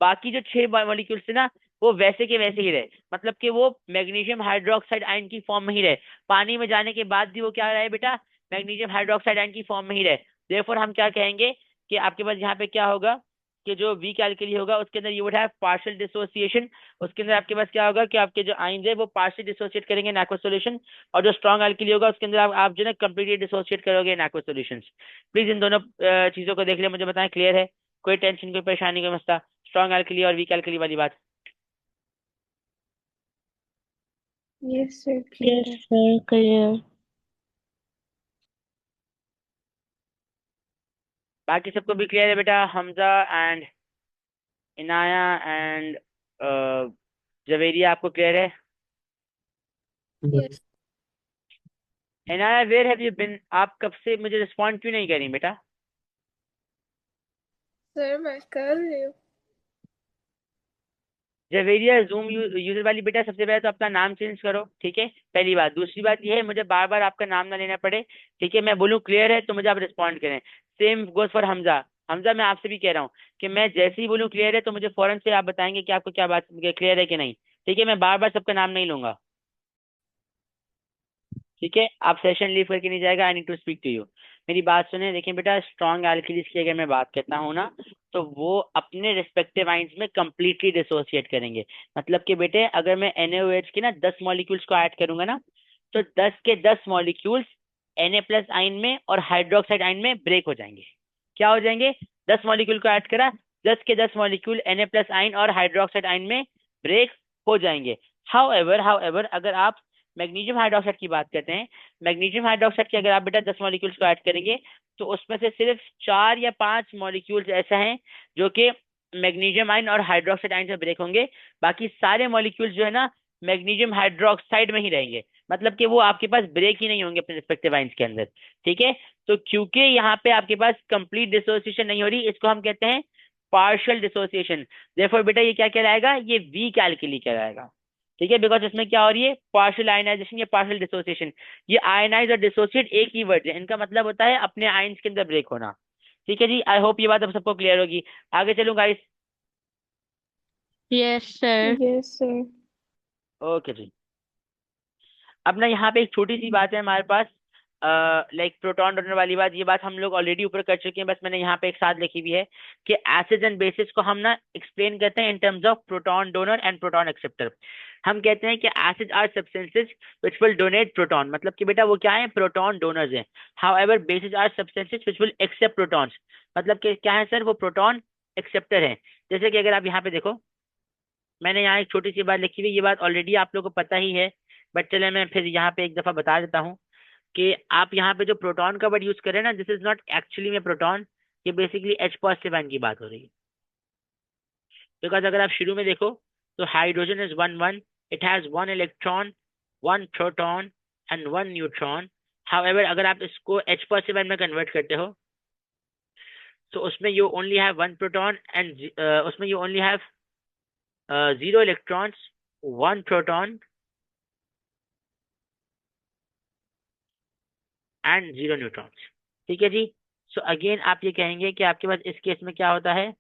बाकी जो 6 मॉलिक्यूल्स थे ना वो वैसे के वैसे ही रहे, मतलब कि वो मैग्नीशियम हाइड्रोक्साइड आयन की फॉर्म में ही रहे, पानी में जाने के बाद भी वो क्या रहे बेटा, मैग्नीशियम हाइड्रोक्साइड आयन की फॉर्म में ही रहे। देयरफॉर हम क्या कहेंगे कि आपके पास यहाँ पे क्या होगा कि जो वीक एल्कली होगा उसके अंदर you would have partial dissociation, उसके अंदर आपके पास क्या होगा कि आपके जो आयंस है वो पार्शियल डिसोसिएट करेंगे इन एक्वस सॉल्यूशन, और जो स्ट्रॉन्ग एल्कली होगा उसके अंदर आप जो है कंप्लीटली डिसोसिएट करोगे इन एक्वस सॉल्यूशन। प्लीज इन दोनों चीजों को देख लिया, मुझे बताएं क्लियर है, कोई टेंशन कोई परेशानी कोई मसला, स्ट्रॉन्ग एल्कली और वीक एल्कली वाली बात। Yes, sir. Clear. Yes, sir. Clear. बाकी सबको भी क्लियर है बेटा, हमजा एंड इनाया एंड जवेरिया आपको क्लियर है? Yes, Inaya where have you been, आप कब से मुझे रिस्पॉन्ड क्यों नहीं कर रही बेटा? sir. मैं कर रही हूँ। जवेरिया जूम यूजर वाली बेटा, सबसे पहले तो अपना नाम चेंज करो, ठीक है, पहली बात। दूसरी बात ये है मुझे बार बार आपका नाम ना लेना पड़े, ठीक है, मैं बोलूँ क्लियर है तो मुझे आप रिस्पॉन्ड करें। Same goes for Hamza. Hamza मैं आपसे भी कह रहा हूँ कि मैं जैसे ही बोलूँ क्लियर है तो मुझे फौरन से आप बताएंगे कि आपको क्या बात क्लियर है कि नहीं, ठीक है, मैं बार बार सबका नाम नहीं लूंगा, ठीक है, आप सेशन लीव करके नहीं जाएगा, I need to speak to you. मेरी बात सुने, देखिए बेटा, स्ट्रॉन्ग एल्कलीज की अगर मैं बात करता हूँ ना, तो वो अपने रिस्पेक्टिव आइंस में कंप्लीटली डिसोसिएट करेंगे। मतलब कि बेटे अगर मैं NaOH के ना 10 मॉलिक्यूल्स को ऐड करूंगा ना, तो 10 के 10 मॉलिक्यूल्स Na+ आइन में और हाइड्रोक्साइड आइन में ब्रेक हो जाएंगे। क्या हो जाएंगे? 10 मॉलिक्यूल को ऐड करा, 10 के 10 मॉलिक्यूल Na+ आइन और हाइड्रोक्साइड आइन में ब्रेक हो जाएंगे। हाउएवर अगर आप मैग्नीशियम हाइड्रोक्साइड की बात करते हैं, मैग्नीशियम हाइड्रोक्साइड के अगर आप बेटा 10 मॉलिक्यूल्स को ऐड करेंगे, तो उसमें से सिर्फ 4 या 5 मॉलिक्यूल्स ऐसा हैं जो कि मैग्नीशियम आयन और हाइड्रोक्साइड आयन से ब्रेक होंगे, बाकी सारे मॉलिक्यूल्स जो है ना मैग्नीशियम हाइड्रोक्साइड में ही रहेंगे, मतलब कि वो आपके पास ब्रेक ही नहीं होंगे अपने रिस्पेक्टिव आयंस के अंदर, ठीक है। तो क्योंकि यहाँ पे आपके पास कंप्लीट डिसोसिएशन नहीं हो रही, इसको हम कहते हैं पार्शियल डिसोसिएशन। देयरफॉर बेटा ये क्या कहलाएगा, ये वीक एल्कली कहलाएगा, ठीक है, बिकॉज इसमें क्या हो रही है, पार्शियल आयनाइजेशन या पार्शियल डिसोसिएशन। ये आयनाइज और डिसोसिएट एक ही वर्ड है, इनका मतलब होता है अपने आयंस के अंदर ब्रेक होना, ठीक है जी। आई होप ये बात अब सबको क्लियर होगी। आगे चलूँ guys? Yes, sir. Yes, sir. Okay जी। अब ना यहाँ पे एक छोटी सी बात है हमारे पास, लाइक प्रोटॉन डोनर वाली बात, ये बात हम लोग ऑलरेडी ऊपर कर चुके हैं, बस मैंने यहाँ पे एक साथ लिखी हुई है कि एसिड एंड बेसिस को हम ना एक्सप्लेन करते हैं in terms of proton donor and proton acceptor. हम कहते हैं कि acid are substances which will donate proton, मतलब कि बेटा वो क्या है, प्रोटॉन डोनर्स हैं। However bases are substances which will accept protons, मतलब कि क्या है सर, वो प्रोटॉन एक्सेप्टर है। जैसे कि अगर आप यहाँ पे देखो, मैंने यहाँ एक छोटी सी बात लिखी हुई, ये बात ऑलरेडी आप लोगों को पता ही है, बट चले मैं फिर यहाँ पे एक दफा बता देता हूँ कि आप यहाँ पे जो प्रोटॉन का वर्ड यूज करें ना, दिस इज नॉट एक्चुअली में प्रोटॉन, ये बेसिकली H पॉजिटिव आयन की बात हो रही है। बिकॉज अगर आप शुरू में देखो तो hydrogen is 1 1, it has 1 electron, 1 proton and 1 neutron. However अगर आप इसको H पॉजिटिव आयन में कन्वर्ट करते हो तो उसमें you only have 1 proton and उसमें you only have 0 electrons, 1 proton and 0 neutrons, ठीक है जी। सो अगेन आप ये कहेंगे कि आपके पास इस केस में क्या होता है,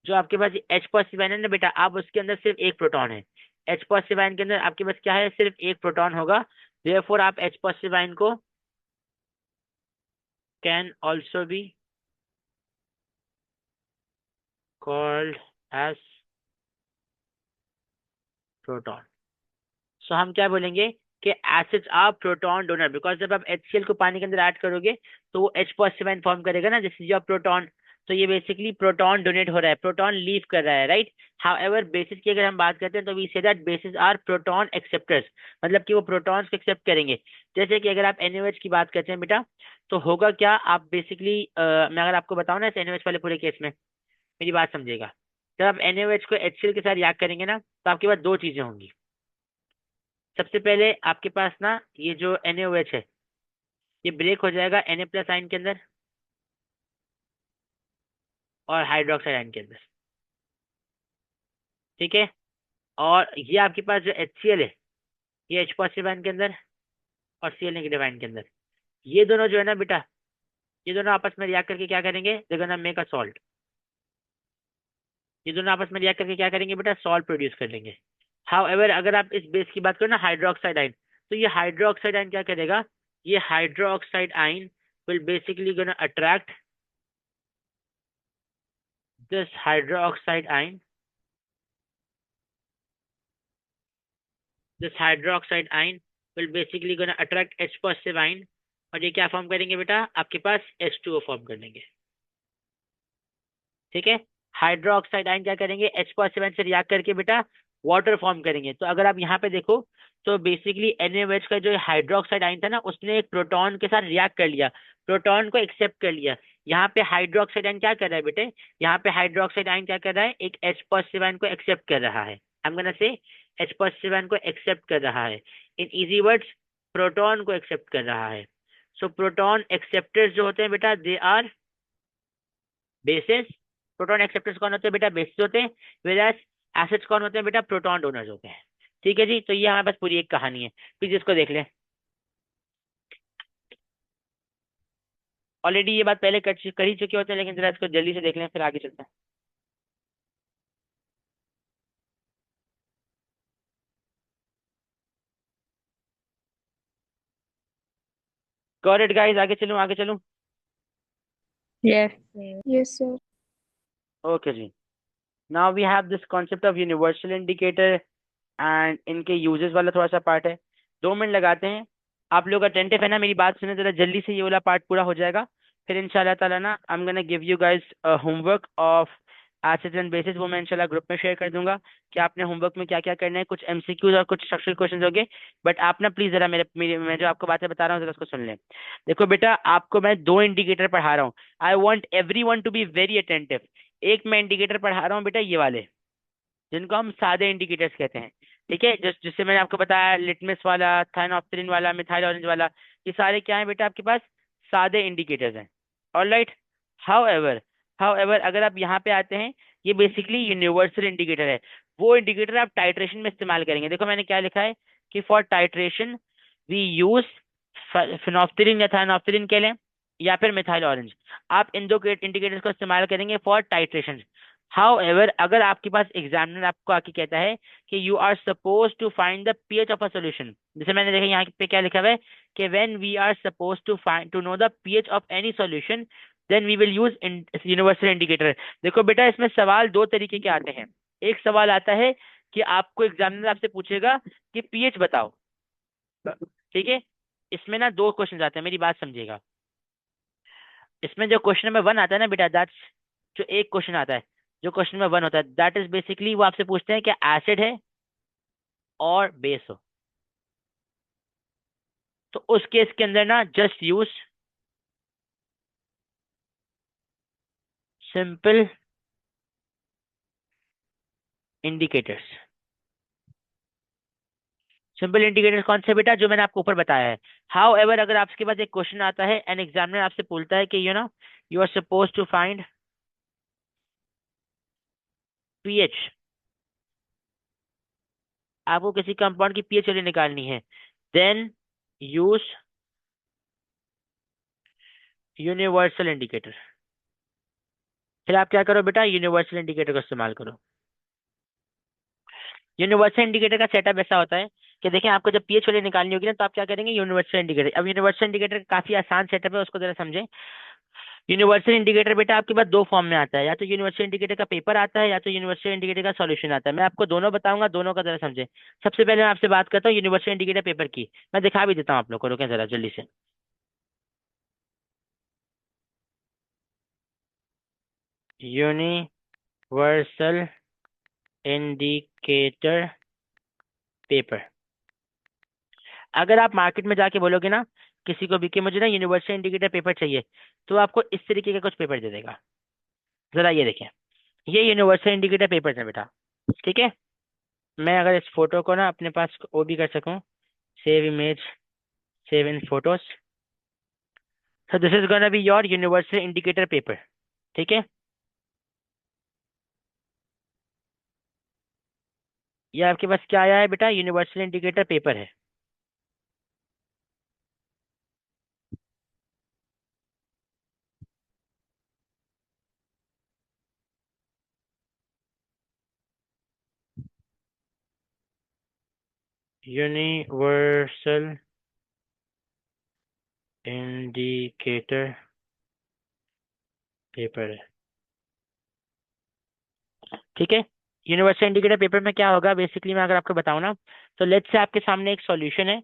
जो आपके पास H पॉजिटिव आयन है ना बेटा, आप उसके अंदर सिर्फ एक प्रोटॉन है, H पॉजिटिव आयन के अंदर आपके पास क्या है, सिर्फ एक प्रोटॉन होगा। देयरफॉर आप H पॉजिटिव आयन को can also be called as proton. So हम क्या बोलेंगे कि acids are proton donor, because जब आप HCl को पानी के अंदर ऐड करोगे तो वो H पॉजिटिव आयन फॉर्म करेगा ना, दिस इज योर प्रोटॉन। तो ये बेसिकली प्रोटॉन डोनेट हो रहा है, प्रोटॉन लीव कर रहा है, राइट। हाउएवर बेसिस की अगर हम बात करते हैं तो we say that bases are proton acceptors, मतलब कि वो प्रोटॉन्स को एक्सेप्ट करेंगे। जैसे कि अगर आप NaOH की बात करते हैं बेटा, तो होगा क्या, आप बेसिकली मैं अगर आपको बताऊं ना इस NaOH वाले पूरे केस में, मेरी बात समझिएगा। जब आप NaOH को HCl के साथ रिएक्ट करेंगे ना, तो आपके पास दो चीजें होंगी। सबसे पहले आपके पास ना ये जो NaOH है, ये ब्रेक हो जाएगा Na+ आयन के अंदर और हाइड्रोक्साइड आयन के अंदर, ठीक है। और ये आपके पास जो HCl है, ये H पॉजिटिव आयन के अंदर और Cl नेगेटिव आयन के अंदर, ये दोनों जो है ना बेटा, ये दोनों आपस में रिएक्ट करके क्या करेंगे, they gonna make a salt. ये दोनों आपस में रिएक्ट करके क्या करेंगे बेटा, सॉल्ट प्रोड्यूस कर लेंगे। हाउएवर अगर आप इस बेस की बात करो ना, हाइड्रोक्साइड आयन, तो ये हाइड्रोक्साइड आयन क्या करेगा, ये hydroxide ion will basically gonna attract this hydroxide ion, this hydroxide ion will basically gonna attract H positive ion, और ये क्या फॉर्म करेंगे बेटा, आपके पास H2O फॉर्म कर देंगे, ठीक है। हाइड्रोक्साइड आयन क्या करेंगे, H पॉजिटिव आयन से रिएक्ट करके बेटा वाटर फॉर्म करेंगे। तो अगर आप यहाँ पे देखो तो बेसिकली NaOH का जो हाइड्रोक्साइड आयन था ना, उसने एक प्रोटॉन के साथ रिएक्ट कर लिया, प्रोटॉन को एक्सेप्ट कर लिया। यहाँ पे हाइड्रोक्साइड आयन क्या कर रहा है बेटे, यहाँ पे हाइड्रोक्साइड आयन क्या कर रहा है, एक H पॉजिटिव आयन को एक्सेप्ट कर रहा है। आई एम गोना से H पॉजिटिव आयन को एक्सेप्ट कर रहा है, इन इजी वर्ड्स प्रोटॉन को एक्सेप्ट कर रहा है। सो प्रोटॉन एक्सेप्टर्स जो होते हैं बेटा, they are bases. Proton acceptors कौन होते हैं बेटा, बेसिस होते हैं। वेरास एसिड्स कौन होते हैं बेटा, प्रोटॉन डोनर्स होते हैं। ठीक है जी, तो ये हमारे पास पूरी एक कहानी है, फिर जिसको देख लें। ऑलरेडी ये बात पहले कर ही चुके होते हैं, लेकिन जरा इसको जल्दी से देख लें फिर आगे चलते हैं। गॉट इट गाइस, आगे चलूं आगे चलूं। Yes. Yes, sir. ओके जी, now we have this concept of universal indicator and इनके यूजेस वाला थोड़ा सा पार्ट है, 2 मिनट लगाते हैं। आप लोग अटेंटिव है ना, मेरी बात सुने जरा जल्दी से, ये वाला पार्ट पूरा हो जाएगा। फिर इंशाल्लाह ताला ना आई am gonna give you guys homework of acids and bases, वो मैं इंशाल्लाह ग्रुप में शेयर कर दूंगा कि आपने होमवर्क में क्या क्या करना है। कुछ MCQs और कुछ स्ट्रक्चरल क्वेश्चन होंगे, बट आप ना प्लीज जरा मैं जो आपको बातें बता रहा हूँ जरा उसको सुन लें। देखो बेटा, आपको मैं 2 इंडिकेटर पढ़ा रहा हूँ, I want every two be very attentive. एक मैं इंडिकेटर पढ़ा रहा हूँ बेटा, ये वाले जिनको हम सादे इंडिकेटर्स कहते हैं, ठीक है, जिससे मैंने आपको बताया, लिटमस वाला, थाइनोप्सिलिन वाला, मिथाइल ऑरेंज वाला, ये सारे क्या है बेटा आपके पास, सादे इंडिकेटर्स हैं। ऑलराइट। हाउएवर हाउएवर अगर आप यहाँ पे आते हैं, ये बेसिकली यूनिवर्सल इंडिकेटर है। वो इंडिकेटर आप टाइट्रेशन में इस्तेमाल करेंगे। देखो मैंने क्या लिखा है कि फॉर टाइट्रेशन वी यूज फिनोप्सिलिन या थाइनोप्सिलिन के लें या फिर मिथाइल ऑरेंज, आप इन दो इंडिकेटर्स को इस्तेमाल करेंगे फॉर टाइट्रेशन। हाउएवर अगर आपके पास एग्जामिनर आपको आके कहता है कि you are suppose to find the pH of a solution, जैसे मैंने देखा यहाँ पे क्या लिखा हुआ है कि when we are suppose to find to know the pH of any solution then we will use universal indicator. देखो बेटा, इसमें सवाल 2 तरीके के आते हैं। एक सवाल आता है कि आपको एग्जामिनर आपसे पूछेगा कि पीएच बताओ, ठीक है। इसमें ना 2 क्वेश्चन आते हैं, मेरी बात समझिएगा। इसमें जो क्वेश्चन नंबर 1 आता है ना बेटा, दैट्स जो एक क्वेश्चन आता है, जो क्वेश्चन नंबर 1 होता है, दैट इज बेसिकली वो आपसे पूछते हैं कि एसिड है और बेस हो। तो उस केस के अंदर ना just use simple indicators. Simple indicators कौन से बेटा, जो मैंने आपको ऊपर बताया है। हाउ एवर अगर आपके पास एक क्वेश्चन आता है एंड एग्जामिनर आपसे पूछता है कि you are suppose to find pH, आपको किसी कंपाउंड की पीएच वैल्यू निकालनी है, देन यूज यूनिवर्सल इंडिकेटर। फिर आप क्या करो बेटा, यूनिवर्सल इंडिकेटर का इस्तेमाल करो। यूनिवर्सल इंडिकेटर का सेटअप ऐसा होता है कि देखें, आपको जब पीएच वैल्यू निकालनी होगी ना, तो आप क्या करेंगे, यूनिवर्सल इंडिकेटर। अब यूनिवर्सल इंडिकेटर काफी आसान सेटअप है, उसको जरा समझें। यूनिवर्सल इंडिकेटर बेटा आपके पास 2 फॉर्म में आता है, या तो यूनिवर्सल इंडिकेटर का पेपर आता है या तो यूनिवर्सल इंडिकेटर का सॉल्यूशन आता है। मैं आपको दोनों बताऊंगा, दोनों का जरा समझें। सबसे पहले मैं आपसे बात करता हूँ यूनिवर्सल इंडिकेटर पेपर की, मैं दिखा भी देता हूँ आप लोग को, रुकें जरा जल्दी से। Universal indicator paper. अगर आप मार्केट में जाके बोलोगे ना किसी को भी कि मुझे ना यूनिवर्सल इंडिकेटर पेपर चाहिए, तो आपको इस तरीके का कुछ पेपर दे देगा। जरा ये देखें, ये यूनिवर्सल इंडिकेटर पेपर है बेटा। ठीक है, मैं अगर इस फोटो को ना अपने पास वो भी कर सकूं, save image, save in photos, so this is gonna be your universal indicator paper। ठीक है, ये आपके पास क्या आया है बेटा, यूनिवर्सल इंडिकेटर पेपर है। यूनिवर्सल इंडिकेटर पेपर है। ठीक है, यूनिवर्सल इंडिकेटर पेपर में क्या होगा बेसिकली, मैं अगर आपको बताऊं ना, तो लेट्स से आपके सामने एक सॉल्यूशन है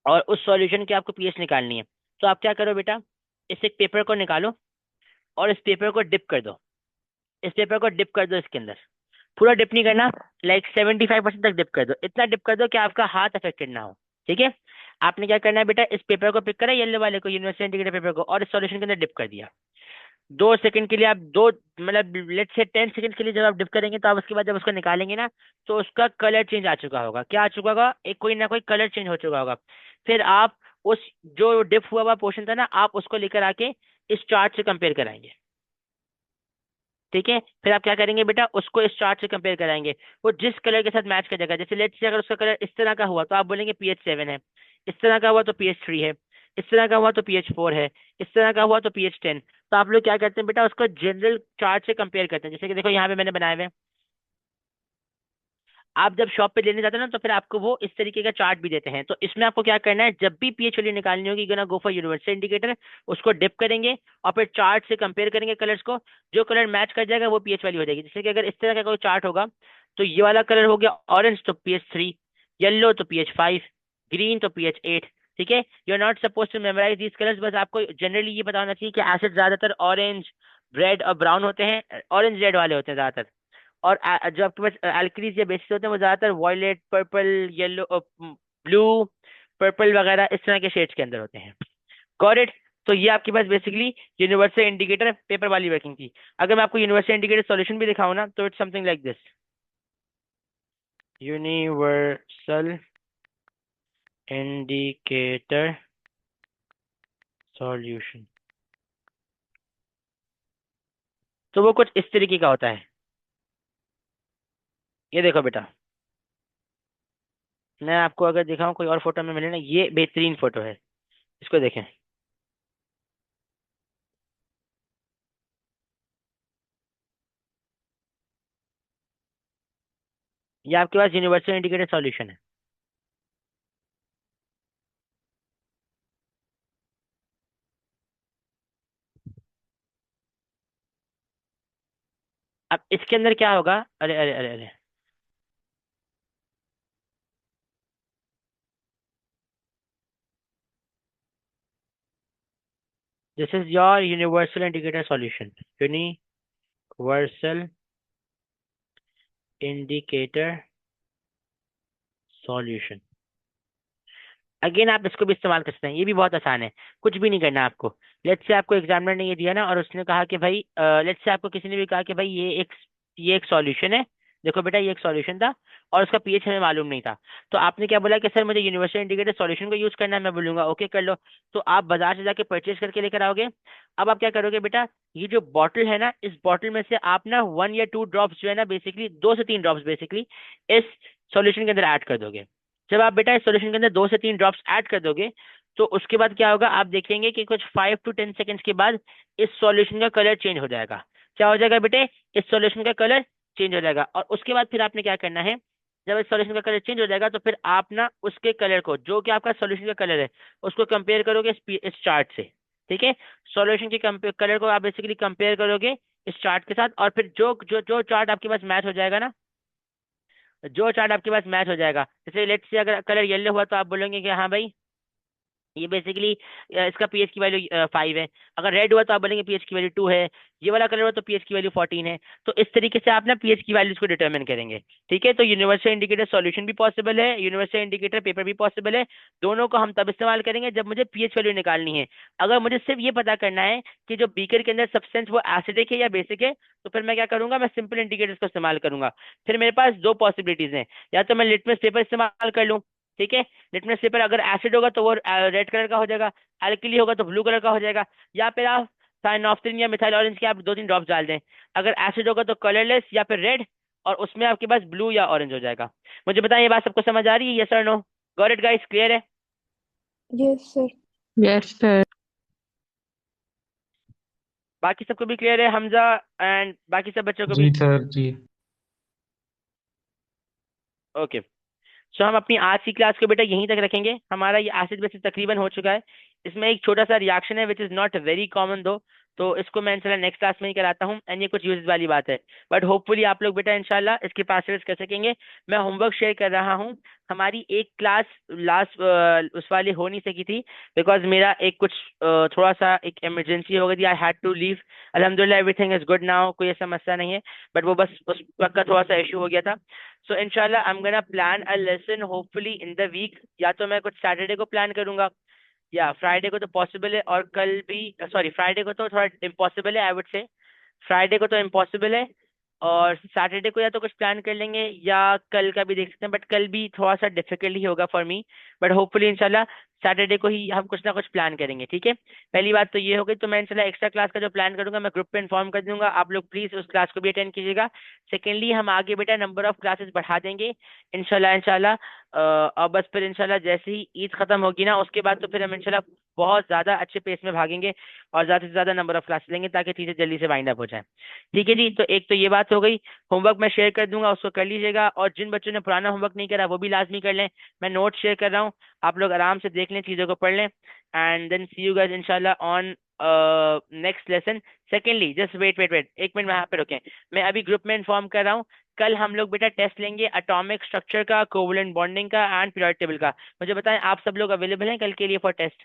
और उस सॉल्यूशन की आपको पीएच निकालनी है। तो आप क्या करो बेटा, इस एक पेपर को निकालो और इस पेपर को डिप कर दो। इस पेपर को डिप कर दो इसके अंदर, पूरा डिप नहीं करना, लाइक 75% तक डिप कर दो। इतना डिप कर दो कि आपका हाथ अफेक्टेड ना हो। ठीक है, आपने क्या करना है बेटा, इस पेपर को पिक करा, येलो वाले को, यूनिवर्सल इंडिकेटर पेपर को, और इस सॉल्यूशन के अंदर डिप कर दिया। 2 सेकंड के लिए आप दो, मतलब लेट से 10 सेकंड के लिए जब आप डिप करेंगे, तो आप उसके बाद जब उसको निकालेंगे ना, तो उसका कलर चेंज आ चुका होगा। क्या आ चुका होगा, एक कोई ना कोई कलर चेंज हो चुका होगा। फिर आप उस जो डिप हुआ हुआ पोर्शन था ना, आप उसको लेकर आके इस चार्ट से कंपेयर कराएंगे। ठीक है, फिर आप क्या करेंगे बेटा, उसको इस चार्ट से कंपेयर कराएंगे, वो जिस कलर के साथ मैच कर जाएगा। जैसे लेट्स से अगर उसका कलर इस तरह का हुआ तो आप बोलेंगे pH 7 है, इस तरह का हुआ तो pH 3 है, इस तरह का हुआ तो pH 4 है, इस तरह का हुआ तो pH 10। तो आप लोग क्या करते हैं बेटा, उसको जनरल चार्ट से कंपेयर करते हैं। जैसे कि देखो यहाँ पे मैंने बनाए हुए हैं, आप जब शॉप पे लेने जाते हैं ना, तो फिर आपको वो इस तरीके का चार्ट भी देते हैं। तो इसमें आपको क्या करना है, जब भी पीएच वैल्यू निकालनी होगी, gonna go for universal indicator, उसको डिप करेंगे और फिर चार्ट से कंपेयर करेंगे कलर्स को। जो कलर मैच कर जाएगा वो पीएच वैल्यू हो जाएगी। जैसे कि अगर इस तरह का कोई चार्ट होगा, तो ये वाला कलर हो गया ऑरेंज तो pH 3, येलो तो pH 5, ग्रीन तो pH 8। ठीक है, you are not suppose to memorise these colours, बस आपको जनरली ये पता होना चाहिए कि एसिड ज्यादातर ऑरेंज, रेड और ब्राउन होते हैं। ऑरेंज रेड वाले होते हैं ज्यादातर, और जो आपके पास एल्कलीज या बेसिस होते हैं वो ज्यादातर violet, purple, yellow, blue, purple वगैरह इस तरह के शेड्स के अंदर होते हैं। Got it. तो ये आपके पास बेसिकली यूनिवर्सल इंडिकेटर पेपर वाली वर्किंग थी। अगर मैं आपको यूनिवर्सल इंडिकेटर सॉल्यूशन भी दिखाऊं ना, तो it's something like this, universal indicator solution. तो वो कुछ इस तरीके का होता है। ये देखो बेटा, मैं आपको अगर दिखाऊं कोई और फोटो में मिले ना, ये बेहतरीन फोटो है, इसको देखें। ये आपके पास यूनिवर्सल इंडिकेटर सॉल्यूशन है। अब इसके अंदर क्या होगा, अरे अरे अरे अरे, this is your universal indicator solution, universal indicator solution. Again आप इसको भी इस्तेमाल कर सकते हैं, ये भी बहुत आसान है। कुछ भी नहीं करना आपको। लेट्स से आपको एग्जामिनर ने ये दिया ना, और उसने कहा कि भाई, लेट्स से आपको किसी ने भी कहा कि भाई ये एक सॉल्यूशन है, देखो बेटा ये एक सॉल्यूशन था और उसका पीएच हमें मालूम नहीं था। तो आपने क्या बोला कि सर मुझे यूनिवर्सल इंडिकेटर सॉल्यूशन को यूज करना है, मैं बोलूंगा ओके कर लो। तो आप बाजार से जाके परचेज करके लेकर आओगे। अब आप क्या करोगे बेटा, ये जो बॉटल है ना, इस बॉटल में से आप ना 1 या 2 ड्रॉप्स जो है ना, बेसिकली 2 से 3 ड्रॉप्स बेसिकली इस सॉल्यूशन के अंदर ऐड कर दोगे। जब आप बेटा इस सॉल्यूशन के अंदर 2 से 3 ड्रॉप्स ऐड कर दोगे, तो उसके बाद क्या होगा, आप देखेंगे कि कुछ 5 to 10 सेकेंड्स के बाद इस सॉल्यूशन का कलर चेंज हो जाएगा। क्या हो जाएगा बेटे, इस सॉल्यूशन का कलर चेंज हो जाएगा। और उसके बाद फिर आपने क्या करना है, जब इस सॉल्यूशन का कलर चेंज हो जाएगा, तो फिर आप ना उसके कलर को, जो कि आपका सॉल्यूशन का कलर है, उसको कंपेयर करोगे इस चार्ट से। ठीक है, सॉल्यूशन के कलर को आप बेसिकली कंपेयर करोगे इस चार्ट के साथ, और फिर जो जो जो चार्ट आपके पास मैच हो जाएगा ना, जो चार्ट आपके पास मैच हो जाएगा, जैसे लेट्स से अगर कलर येलो हुआ, तो आप बोलेंगे कि हाँ भाई ये बेसिकली इसका पीएच की वैल्यू 5 है। अगर रेड हुआ तो आप बोलेंगे पीएच की वैल्यू 2 है। ये वाला कलर हुआ तो पीएच की वैल्यू 14 है। तो इस तरीके से आप ना पीएच की वैल्यूज को डिटरमिन करेंगे। ठीक है, तो यूनिवर्सल इंडिकेटर सॉल्यूशन भी पॉसिबल है, यूनिवर्सल इंडिकेटर पेपर भी पॉसिबल है। दोनों को हम तब इस्तेमाल करेंगे जब मुझे पीएच वैल्यू निकालनी है। अगर मुझे सिर्फ ये पता करना है कि जो बीकर के अंदर सब्सटेंस वो एसिडिक है या बेसिक है, तो फिर मैं क्या करूंगा, मैं सिंपल इंडिकेटर्स का इस्तेमाल करूंगा। फिर मेरे पास दो पॉसिबिलिटीज हैं, या तो मैं लिटमस पेपर इस्तेमाल कर लूँ। ठीक है, लिटमस पेपर अगर एसिड होगा तो वो रेड कलर का हो जाएगा, अल्कली होगा तो ब्लू कलर का हो जाएगा। या फिर आप साइनोफ्थलीन या मिथाइल ऑरेंज के आप 2-3 ड्रॉप्स डाल दें। अगर एसिड होगा तो कलरलेस या फिर रेड, और उसमें आपके पास ब्लू या ऑरेंज हो जाएगा। मुझे बताएं, ये बात सबको समझ आ रही है? यस और no? Got it guys? Clear है? Yes, sir. Yes, sir. बाकी सबको भी क्लियर है? हमजा एंड बाकी सब बच्चों को भी? जी सर जी। ओके। सो हम अपनी आज की क्लास को बेटा यहीं तक रखेंगे। हमारा ये एसिड बेसिस तकरीबन हो चुका है। इसमें एक छोटा सा रिएक्शन है which is not very common दो, तो इसको मैं इंशाल्लाह नेक्स्ट क्लास में ही कराता हूँ। एंड ये कुछ यूज वाली बात है, बट होपफुली आप लोग बेटा इंशाल्लाह इसके पास कर सकेंगे। मैं होमवर्क शेयर कर रहा हूँ। हमारी एक क्लास लास्ट उस वाली हो नहीं सकी थी बिकॉज मेरा एक कुछ थोड़ा सा एक इमरजेंसी हो गई थी। I had to leave. अल्हम्दुलिल्लाह एवरीथिंग इज गुड नाउ, कोई ऐसा मसला नहीं है, बट वो बस उस वक्त का थोड़ा सा इशू हो गया था। सो इंशाल्लाह I am gonna plan a lesson hopefully in the week. या तो मैं कुछ सैटरडे को प्लान करूंगा, या फ्राइडे को तो पॉसिबल है, और कल भी सॉरी फ्राइडे को तो थोड़ा इम्पॉसिबल है आई वुड से। फ्राइडे को तो इम्पॉसिबल है, और सैटरडे को या तो कुछ प्लान कर लेंगे या कल का भी देख सकते हैं, बट कल भी थोड़ा सा डिफिकल्ट ही होगा फॉर मी। बट होपफुली इंशाल्लाह सैटरडे को ही हम कुछ ना कुछ प्लान करेंगे। ठीक है, पहली बात तो ये हो गई। तो मैं इंशाल्लाह एक्स्ट्रा क्लास का जो प्लान करूंगा मैं ग्रुप पे इन्फॉर्म कर दूंगा, आप लोग प्लीज उस क्लास को भी अटेंड कीजिएगा। सेकेंडली हम आगे बेटा नंबर ऑफ क्लासेस बढ़ा देंगे इंशाल्लाह इंशाल्लाह। और बस फिर इंशाल्लाह जैसे ही ईद खत्म होगी ना, उसके बाद तो फिर हम इंशाल्लाह बहुत ज्यादा अच्छे पेस में भागेंगे और ज्यादा से ज्यादा नंबर ऑफ क्लासेस लेंगे ताकि चीजें जल्दी से वाइंड अप हो जाए। ठीक है जी, तो एक तो ये बात हो गई। होमवर्क मैं शेयर कर दूंगा, उसको कर लीजिएगा, और जिन बच्चों ने पुराना होमवर्क नहीं करा वो भी लाजमी कर लें। मैं नोट शेयर कर रहा हूँ, आप लोग आराम से देख लें, चीज़ों को पढ़ लें। And then see you guys इंशाल्लाह on next lesson. Secondly just wait wait wait, एक मिनट में यहाँ पे रुकें। मैं अभी ग्रुप में इन्फॉर्म कर रहा हूँ, कल हम लोग बेटा टेस्ट लेंगे एटॉमिक स्ट्रक्चर का, कोवलेंट बॉन्डिंग का एंड पीरियोडिक टेबल का। मुझे बताएं आप सब लोग अवेलेबल हैं कल के लिए फॉर टेस्ट?